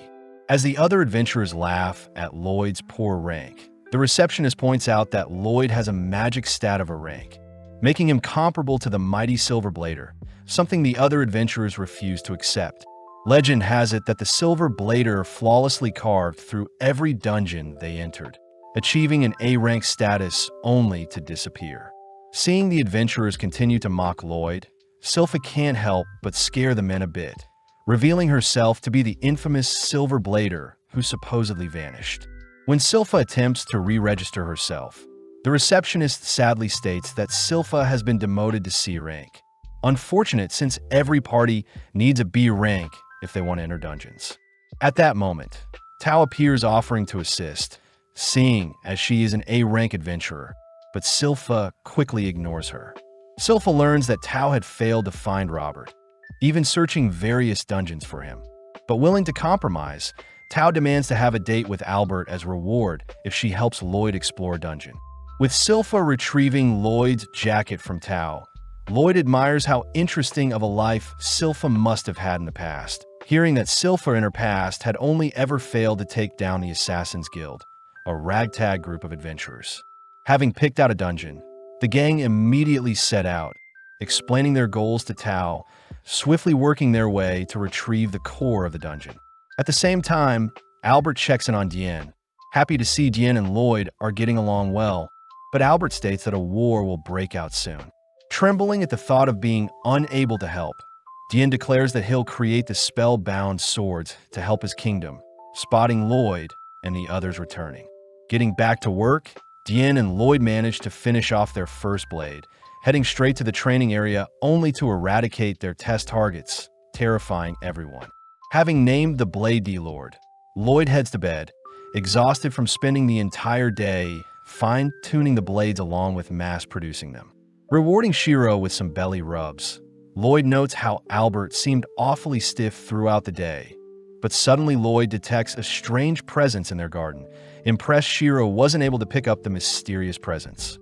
As the other adventurers laugh at Lloyd's poor rank, the receptionist points out that Lloyd has a magic stat of a rank, making him comparable to the mighty Silver Blader, something the other adventurers refuse to accept. Legend has it that the Silver Blader flawlessly carved through every dungeon they entered, achieving an A-rank status only to disappear. Seeing the adventurers continue to mock Lloyd, Silpha can't help but scare the men a bit, revealing herself to be the infamous Silver Blader who supposedly vanished. When Silpha attempts to re-register herself, the receptionist sadly states that Silpha has been demoted to C rank. Unfortunate, since every party needs a B rank if they want to enter dungeons. At that moment, Tao appears offering to assist, seeing as she is an A rank adventurer, but Silpha quickly ignores her. Silpha learns that Tao had failed to find Robert, even searching various dungeons for him. But willing to compromise, Tao demands to have a date with Albert as reward if she helps Lloyd explore a dungeon. With Silpha retrieving Lloyd's jacket from Tao, Lloyd admires how interesting of a life Silpha must have had in the past, hearing that Silpha in her past had only ever failed to take down the Assassin's Guild, a ragtag group of adventurers. Having picked out a dungeon, the gang immediately set out, explaining their goals to Tao, swiftly working their way to retrieve the core of the dungeon. At the same time, Albert checks in on Diane, happy to see Diane and Lloyd are getting along well, but Albert states that a war will break out soon. Trembling at the thought of being unable to help, Diane declares that he'll create the spellbound swords to help his kingdom, spotting Lloyd and the others returning. Getting back to work, Diane and Lloyd manage to finish off their first blade, heading straight to the training area only to eradicate their test targets, terrifying everyone. Having named the Blade D-Lord, Lloyd heads to bed, exhausted from spending the entire day fine-tuning the blades along with mass-producing them. Rewarding Shiro with some belly rubs, Lloyd notes how Albert seemed awfully stiff throughout the day, but suddenly Lloyd detects a strange presence in their garden. Impressed, Shiro wasn't able to pick up the mysterious presence.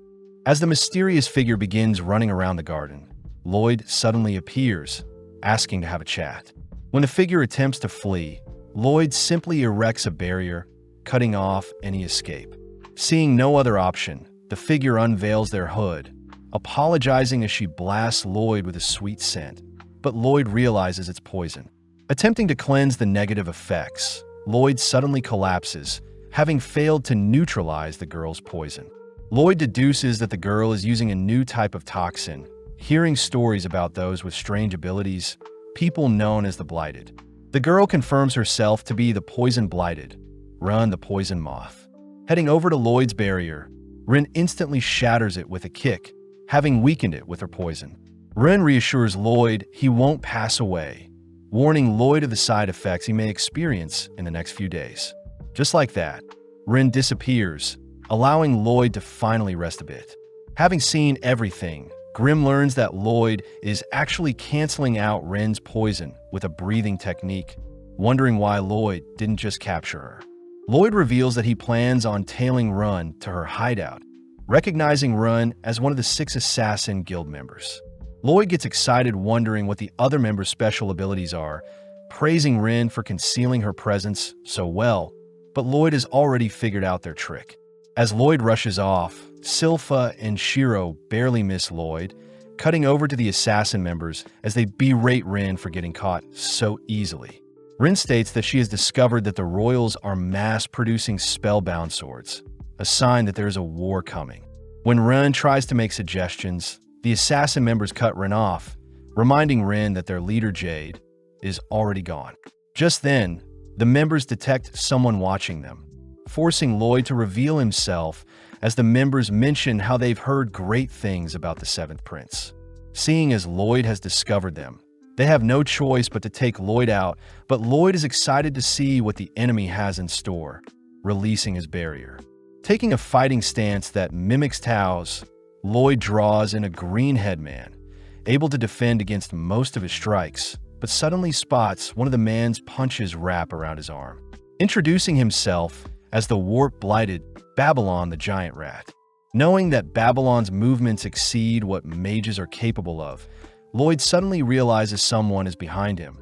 As the mysterious figure begins running around the garden, Lloyd suddenly appears, asking to have a chat. When the figure attempts to flee, Lloyd simply erects a barrier, cutting off any escape. Seeing no other option, the figure unveils their hood, apologizing as she blasts Lloyd with a sweet scent, but Lloyd realizes it's poison. Attempting to cleanse the negative effects, Lloyd suddenly collapses, having failed to neutralize the girl's poison. Lloyd deduces that the girl is using a new type of toxin, hearing stories about those with strange abilities, people known as the Blighted. The girl confirms herself to be the Poison Blighted, Ren the Poison Moth. Heading over to Lloyd's barrier, Ren instantly shatters it with a kick, having weakened it with her poison. Ren reassures Lloyd he won't pass away, warning Lloyd of the side effects he may experience in the next few days. Just like that, Ren disappears, allowing Lloyd to finally rest a bit. Having seen everything, Grim learns that Lloyd is actually canceling out Ren's poison with a breathing technique, wondering why Lloyd didn't just capture her. Lloyd reveals that he plans on tailing Ren to her hideout, recognizing Ren as one of the 6 Assassin Guild members. Lloyd gets excited, wondering what the other members' special abilities are, praising Ren for concealing her presence so well, but Lloyd has already figured out their trick. As Lloyd rushes off, Silpha and Shiro barely miss Lloyd, cutting over to the assassin members as they berate Ren for getting caught so easily. Ren states that she has discovered that the royals are mass-producing spellbound swords, a sign that there is a war coming. When Ren tries to make suggestions, the assassin members cut Ren off, reminding Ren that their leader Jade is already gone. Just then, the members detect someone watching them, forcing Lloyd to reveal himself as the members mention how they've heard great things about the 7th Prince. Seeing as Lloyd has discovered them, they have no choice but to take Lloyd out, but Lloyd is excited to see what the enemy has in store, releasing his barrier. Taking a fighting stance that mimics Tao's, Lloyd draws in a green headman, able to defend against most of his strikes, but suddenly spots one of the man's punches wrap around his arm. Introducing himself as the warp-blighted Babylon the Giant Rat. Knowing that Babylon's movements exceed what mages are capable of, Lloyd suddenly realizes someone is behind him,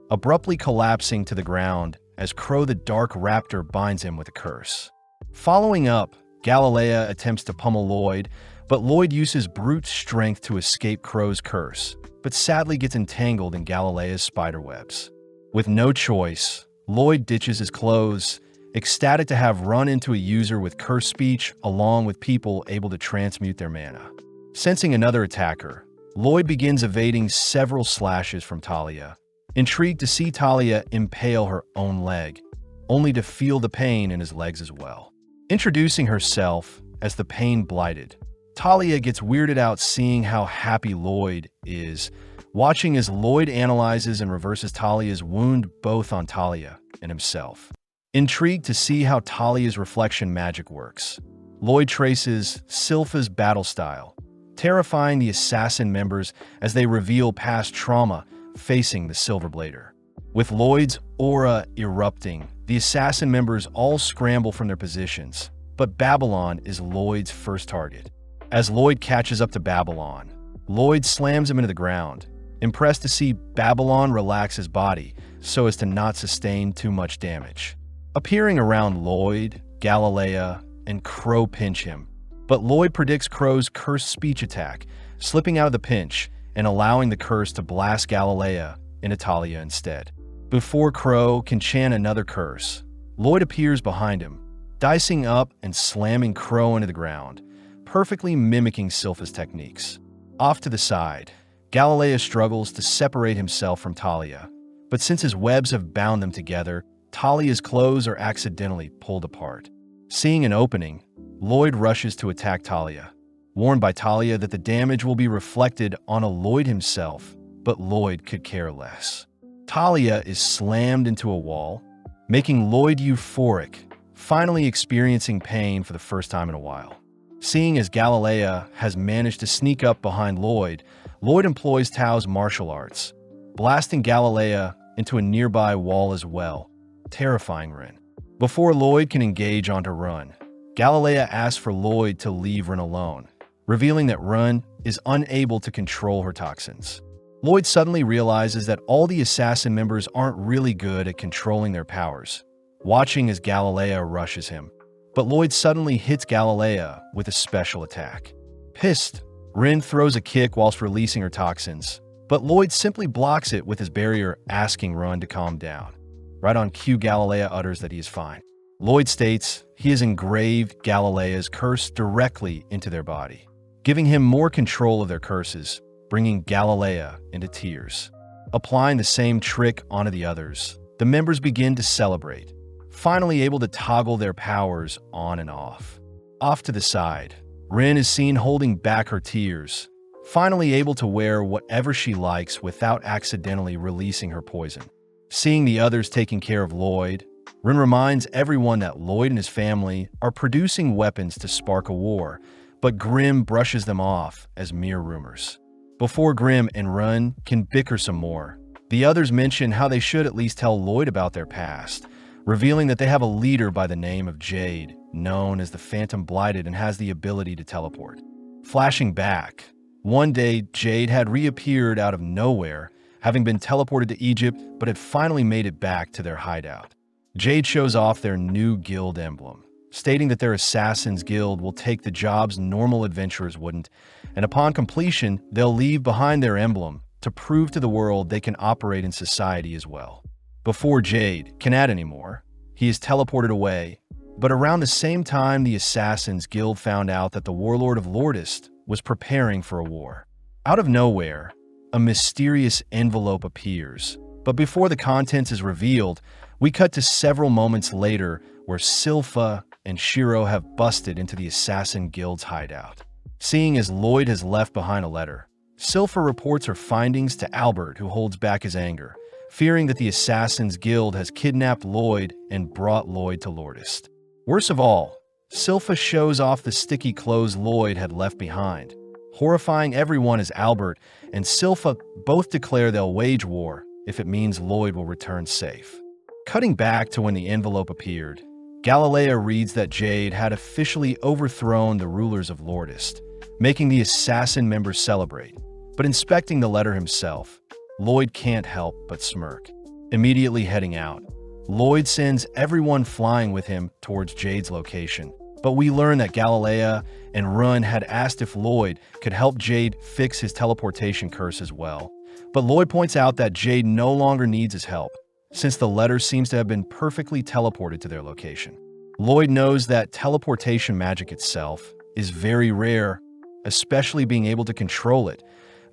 abruptly collapsing to the ground as Crow the Dark Raptor binds him with a curse. Following up, Galilea attempts to pummel Lloyd, but Lloyd uses brute strength to escape Crow's curse, but sadly gets entangled in Galilea's spiderwebs. With no choice, Lloyd ditches his clothes, ecstatic to have run into a user with curse speech along with people able to transmute their mana. Sensing another attacker, Lloyd begins evading several slashes from Talia, intrigued to see Talia impale her own leg, only to feel the pain in his legs as well. Introducing herself as the Pain Blighted, Talia gets weirded out seeing how happy Lloyd is, watching as Lloyd analyzes and reverses Talia's wound both on Talia and himself. Intrigued to see how Talia's reflection magic works, Lloyd traces Silpha's battle style, terrifying the assassin members as they reveal past trauma facing the Silverblader. With Lloyd's aura erupting, the assassin members all scramble from their positions, but Babylon is Lloyd's first target. As Lloyd catches up to Babylon, Lloyd slams him into the ground, impressed to see Babylon relax his body so as to not sustain too much damage. Appearing around Lloyd, Galilea, and Crow pinch him, but Lloyd predicts Crow's cursed speech attack, slipping out of the pinch and allowing the curse to blast Galilea into Talia instead. Before Crow can chant another curse, Lloyd appears behind him, dicing up and slamming Crow into the ground, perfectly mimicking Silpha's techniques. Off to the side, Galilea struggles to separate himself from Talia, but since his webs have bound them together, Talia's clothes are accidentally pulled apart. Seeing an opening, Lloyd rushes to attack Talia, warned by Talia that the damage will be reflected on Lloyd himself, but Lloyd could care less. Talia is slammed into a wall, making Lloyd euphoric, finally experiencing pain for the first time in a while. Seeing as Galilea has managed to sneak up behind Lloyd, Lloyd employs Tao's martial arts, blasting Galilea into a nearby wall as well, terrifying Rin. Before Lloyd can engage onto Run, Galilea asks for Lloyd to leave Rin alone, revealing that Run is unable to control her toxins. Lloyd suddenly realizes that all the assassin members aren't really good at controlling their powers, watching as Galilea rushes him. But Lloyd suddenly hits Galilea with a special attack. Pissed, Rin throws a kick whilst releasing her toxins, but Lloyd simply blocks it with his barrier, asking Run to calm down. Right on cue, Galilea utters that he is fine. Lloyd states he has engraved Galilea's curse directly into their body, giving him more control of their curses, bringing Galilea into tears. Applying the same trick onto the others, the members begin to celebrate, finally able to toggle their powers on and off. Off to the side, Rin is seen holding back her tears, finally able to wear whatever she likes without accidentally releasing her poison. Seeing the others taking care of Lloyd, Rin reminds everyone that Lloyd and his family are producing weapons to spark a war, but Grimm brushes them off as mere rumors. Before Grimm and Rin can bicker some more, the others mention how they should at least tell Lloyd about their past, revealing that they have a leader by the name of Jade, known as the Phantom Blighted and has the ability to teleport. Flashing back, one day Jade had reappeared out of nowhere, having been teleported to Egypt but had finally made it back to their hideout. Jade shows off their new guild emblem, stating that their Assassin's Guild will take the jobs normal adventurers wouldn't, and upon completion, they'll leave behind their emblem to prove to the world they can operate in society as well. Before Jade can add anymore, he is teleported away, but around the same time the Assassin's Guild found out that the Warlord of Lordist was preparing for a war. Out of nowhere, a mysterious envelope appears, but before the contents is revealed, we cut to several moments later where Silpha and Shiro have busted into the Assassin Guild's hideout. Seeing as Lloyd has left behind a letter, Silpha reports her findings to Albert, who holds back his anger, fearing that the Assassin's Guild has kidnapped Lloyd and brought Lloyd to Lordist. Worst of all, Silpha shows off the sticky clothes Lloyd had left behind, horrifying everyone as Albert and Silpha both declare they'll wage war if it means Lloyd will return safe. Cutting back to when the envelope appeared, Galilea reads that Jade had officially overthrown the rulers of Lordist, making the assassin members celebrate. But inspecting the letter himself, Lloyd can't help but smirk. Immediately heading out, Lloyd sends everyone flying with him towards Jade's location. But we learn that Galilea and Run had asked if Lloyd could help Jade fix his teleportation curse as well. But Lloyd points out that Jade no longer needs his help, since the letter seems to have been perfectly teleported to their location. Lloyd knows that teleportation magic itself is very rare, especially being able to control it,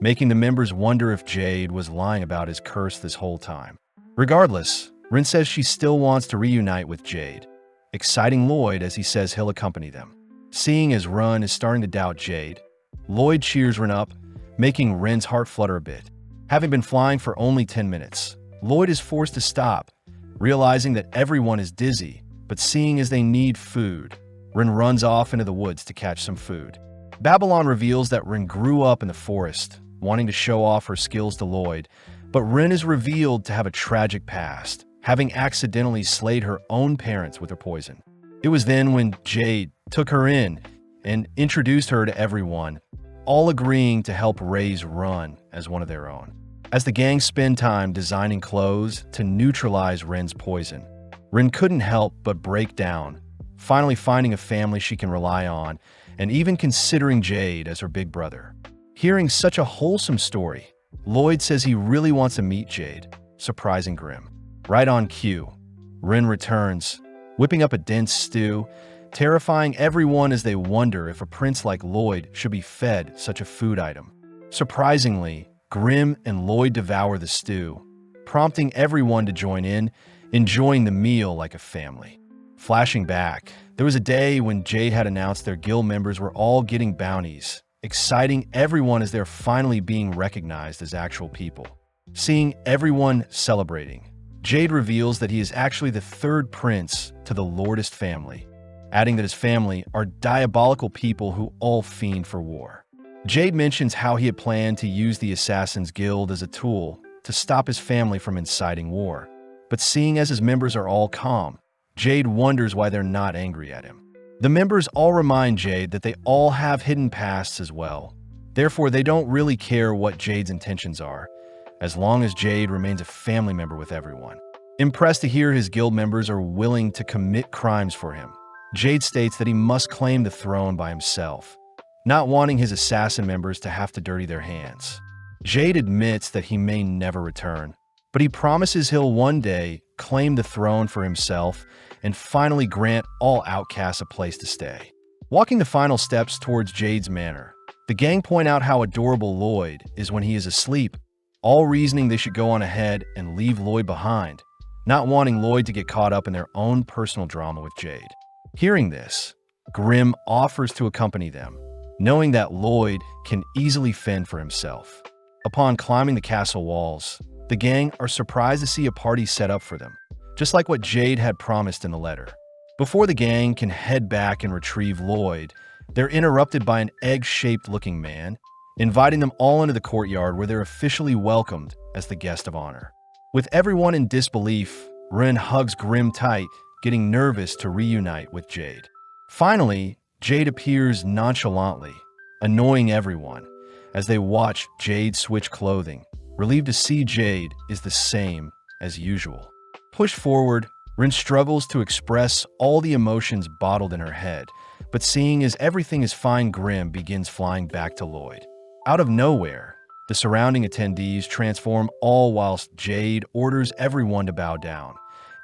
making the members wonder if Jade was lying about his curse this whole time. Regardless, Rin says she still wants to reunite with Jade, exciting Lloyd as he says he'll accompany them. Seeing as Rin is starting to doubt Jade, Lloyd cheers Rin up, making Rin's heart flutter a bit. Having been flying for only 10 minutes, Lloyd is forced to stop, realizing that everyone is dizzy, but seeing as they need food, Rin runs off into the woods to catch some food. Babylon reveals that Rin grew up in the forest, wanting to show off her skills to Lloyd, but Rin is revealed to have a tragic past, having accidentally slayed her own parents with her poison. It was then when Jade took her in and introduced her to everyone, all agreeing to help raise Rin as one of their own. As the gang spend time designing clothes to neutralize Rin's poison, Rin couldn't help but break down, finally finding a family she can rely on, and even considering Jade as her big brother. Hearing such a wholesome story, Lloyd says he really wants to meet Jade, surprising Grim. Right on cue, Rin returns, whipping up a dense stew, terrifying everyone as they wonder if a prince like Lloyd should be fed such a food item. Surprisingly, Grim and Lloyd devour the stew, prompting everyone to join in, enjoying the meal like a family. Flashing back, there was a day when Jade had announced their guild members were all getting bounties, exciting everyone as they're finally being recognized as actual people. Seeing everyone celebrating, Jade reveals that he is actually the third prince to the Lordest family, adding that his family are diabolical people who all fiend for war. Jade mentions how he had planned to use the Assassin's Guild as a tool to stop his family from inciting war, but seeing as his members are all calm, Jade wonders why they're not angry at him. The members all remind Jade that they all have hidden pasts as well, therefore they don't really care what Jade's intentions are, as long as Jade remains a family member with everyone. Impressed to hear his guild members are willing to commit crimes for him, Jade states that he must claim the throne by himself, not wanting his assassin members to have to dirty their hands. Jade admits that he may never return, but he promises he'll one day claim the throne for himself and finally grant all outcasts a place to stay. Walking the final steps towards Jade's manor, the gang point out how adorable Lloyd is when he is asleep, all reasoning they should go on ahead and leave Lloyd behind, not wanting Lloyd to get caught up in their own personal drama with Jade. Hearing this, Grim offers to accompany them, knowing that Lloyd can easily fend for himself. Upon climbing the castle walls, the gang are surprised to see a party set up for them, just like what Jade had promised in the letter. Before the gang can head back and retrieve Lloyd, they're interrupted by an egg-shaped looking man, inviting them all into the courtyard where they're officially welcomed as the guest of honor. With everyone in disbelief, Rin hugs Grim tight, getting nervous to reunite with Jade. Finally, Jade appears nonchalantly, annoying everyone as they watch Jade switch clothing, relieved to see Jade is the same as usual. Pushed forward, Rin struggles to express all the emotions bottled in her head, but seeing as everything is fine, Grim begins flying back to Lloyd. Out of nowhere, the surrounding attendees transform, all whilst Jade orders everyone to bow down,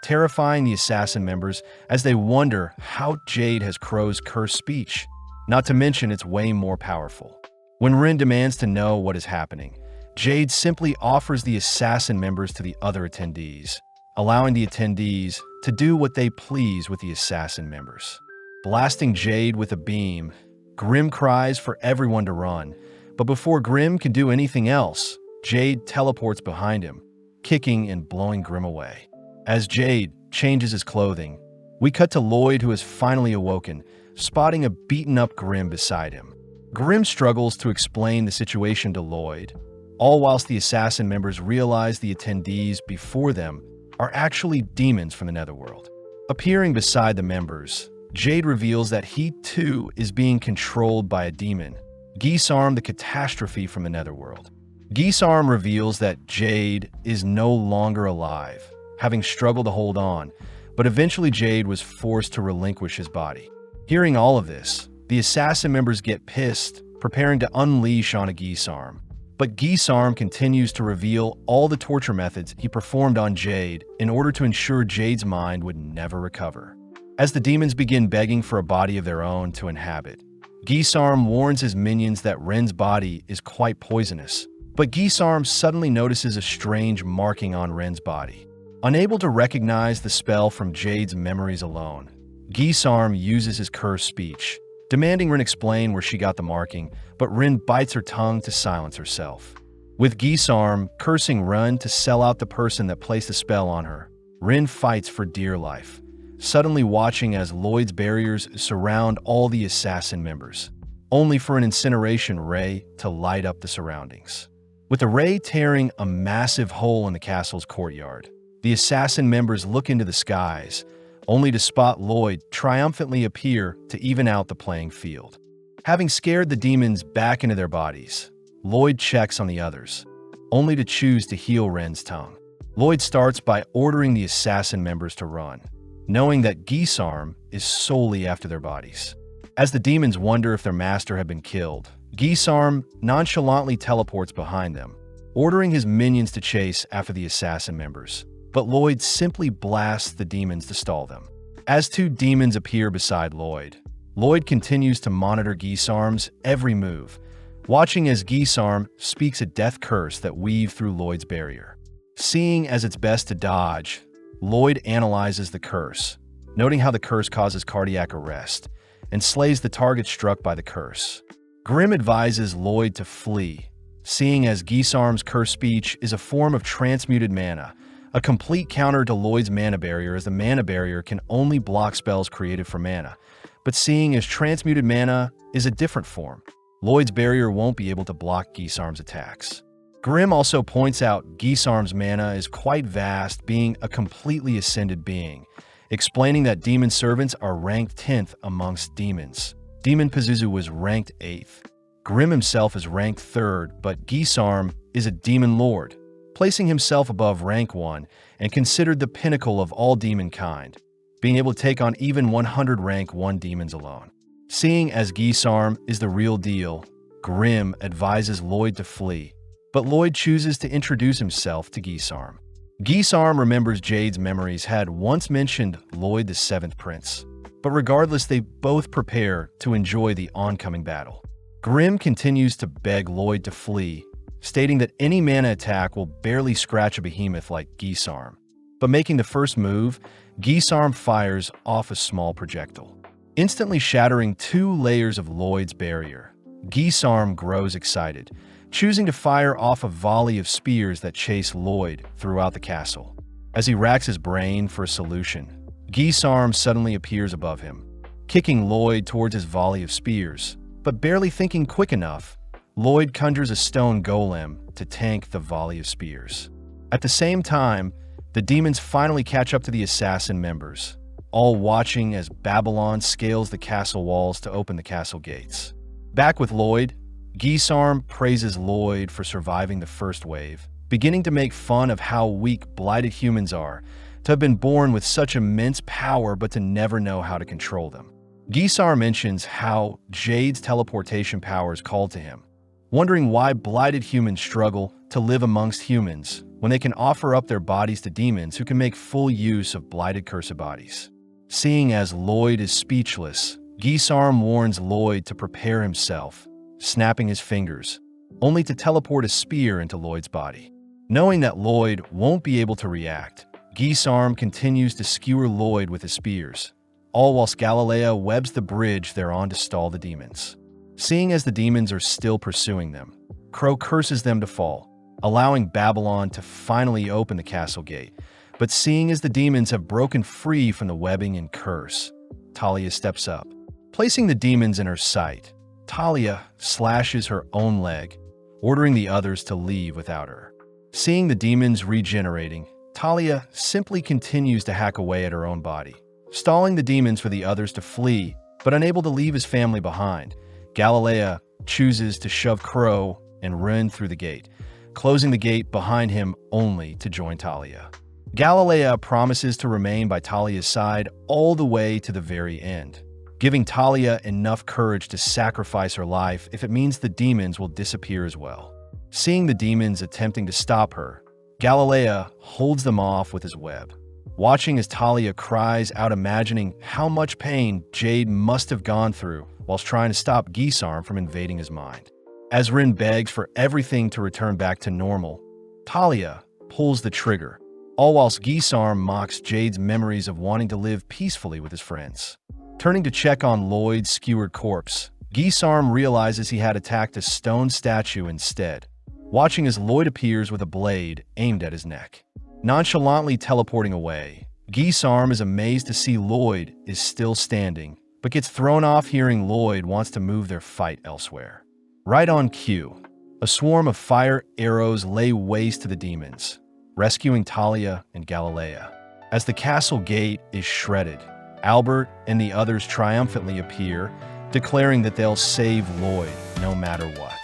terrifying the assassin members as they wonder how Jade has Crow's cursed speech, not to mention it's way more powerful. When Rin demands to know what is happening, Jade simply offers the assassin members to the other attendees, allowing the attendees to do what they please with the assassin members. Blasting Jade with a beam, Grim cries for everyone to run, but before Grim can do anything else, Jade teleports behind him, kicking and blowing Grim away. As Jade changes his clothing, we cut to Lloyd, who has finally awoken, spotting a beaten-up Grim beside him. Grim struggles to explain the situation to Lloyd, all whilst the assassin members realize the attendees before them are actually demons from the Netherworld. Appearing beside the members, Jade reveals that he too is being controlled by a demon, Geesarm, the catastrophe from the Netherworld. Geesarm reveals that Jade is no longer alive, having struggled to hold on, but eventually Jade was forced to relinquish his body. Hearing all of this, the assassin members get pissed, preparing to unleash on a Geesarm. But Geesarm continues to reveal all the torture methods he performed on Jade in order to ensure Jade's mind would never recover. As the demons begin begging for a body of their own to inhabit, Gisarm warns his minions that Ren's body is quite poisonous, but Gisarm suddenly notices a strange marking on Ren's body. Unable to recognize the spell from Jade's memories alone, Gisarm uses his cursed speech, demanding Ren explain where she got the marking, but Ren bites her tongue to silence herself. With Gisarm cursing Ren to sell out the person that placed the spell on her, Ren fights for dear life, suddenly watching as Lloyd's barriers surround all the assassin members, only for an incineration ray to light up the surroundings. With the ray tearing a massive hole in the castle's courtyard, the assassin members look into the skies, only to spot Lloyd triumphantly appear to even out the playing field. Having scared the demons back into their bodies, Lloyd checks on the others, only to choose to heal Ren's tongue. Lloyd starts by ordering the assassin members to run, knowing that Gisarm is solely after their bodies. As the demons wonder if their master had been killed, Gisarm nonchalantly teleports behind them, ordering his minions to chase after the assassin members. But Lloyd simply blasts the demons to stall them. As two demons appear beside Lloyd, Lloyd continues to monitor Gisarm's every move, watching as Gisarm speaks a death curse that weaves through Lloyd's barrier. Seeing as it's best to dodge, Lloyd analyzes the curse, noting how the curse causes cardiac arrest and slays the target struck by the curse. Grimm advises Lloyd to flee, seeing as Gisarm's curse speech is a form of transmuted mana, a complete counter to Lloyd's mana barrier, as the mana barrier can only block spells created from mana. But seeing as transmuted mana is a different form, Lloyd's barrier won't be able to block Gisarm's attacks. Grimm also points out Gisarm's mana is quite vast, being a completely ascended being, explaining that demon servants are ranked 10th amongst demons. Demon Pazuzu was ranked 8th. Grimm himself is ranked 3rd, but Gisarm is a demon lord, placing himself above rank 1 and considered the pinnacle of all demon kind, being able to take on even 100 rank 1 demons alone. Seeing as Gisarm is the real deal, Grimm advises Lloyd to flee, but Lloyd chooses to introduce himself to Gisarm. Gisarm remembers Jade's memories had once mentioned Lloyd the 7th Prince, but regardless, they both prepare to enjoy the oncoming battle. Grimm continues to beg Lloyd to flee, stating that any mana attack will barely scratch a behemoth like Gisarm. But making the first move, Gisarm fires off a small projectile, instantly shattering 2 layers of Lloyd's barrier. Gisarm grows excited, choosing to fire off a volley of spears that chase Lloyd throughout the castle. As he racks his brain for a solution, Gisarm suddenly appears above him, kicking Lloyd towards his volley of spears, but barely thinking quick enough, Lloyd conjures a stone golem to tank the volley of spears. At the same time, the demons finally catch up to the assassin members, all watching as Babylon scales the castle walls to open the castle gates. Back with Lloyd, Gisarm praises Lloyd for surviving the first wave, beginning to make fun of how weak blighted humans are, to have been born with such immense power but to never know how to control them. Gisarm mentions how Jade's teleportation powers called to him, wondering why blighted humans struggle to live amongst humans when they can offer up their bodies to demons who can make full use of blighted cursed bodies. Seeing as Lloyd is speechless, Gisarm warns Lloyd to prepare himself, snapping his fingers, only to teleport a spear into Lloyd's body. Knowing that Lloyd won't be able to react, Gisarm continues to skewer Lloyd with his spears, all whilst Galilea webs the bridge they're on to stall the demons. Seeing as the demons are still pursuing them, Crow curses them to fall, allowing Babylon to finally open the castle gate. But seeing as the demons have broken free from the webbing and curse, Talia steps up. Placing the demons in her sight, Talia slashes her own leg, ordering the others to leave without her. Seeing the demons regenerating, Talia simply continues to hack away at her own body, stalling the demons for the others to flee, but unable to leave his family behind. Galilea chooses to shove Crow and Ren through the gate, closing the gate behind him only to join Talia. Galilea promises to remain by Talia's side all the way to the very end, giving Talia enough courage to sacrifice her life if it means the demons will disappear as well. Seeing the demons attempting to stop her, Galilea holds them off with his web, watching as Talia cries out, imagining how much pain Jade must have gone through whilst trying to stop Gisarm from invading his mind. As Rin begs for everything to return back to normal, Talia pulls the trigger, all whilst Gisarm mocks Jade's memories of wanting to live peacefully with his friends. Turning to check on Lloyd's skewered corpse, Gisarm realizes he had attacked a stone statue instead, watching as Lloyd appears with a blade aimed at his neck. Nonchalantly teleporting away, Gisarm is amazed to see Lloyd is still standing, but gets thrown off hearing Lloyd wants to move their fight elsewhere. Right on cue, a swarm of fire arrows lay waste to the demons, rescuing Talia and Galilea. As the castle gate is shredded, Albert and the others triumphantly appear, declaring that they'll save Lloyd no matter what.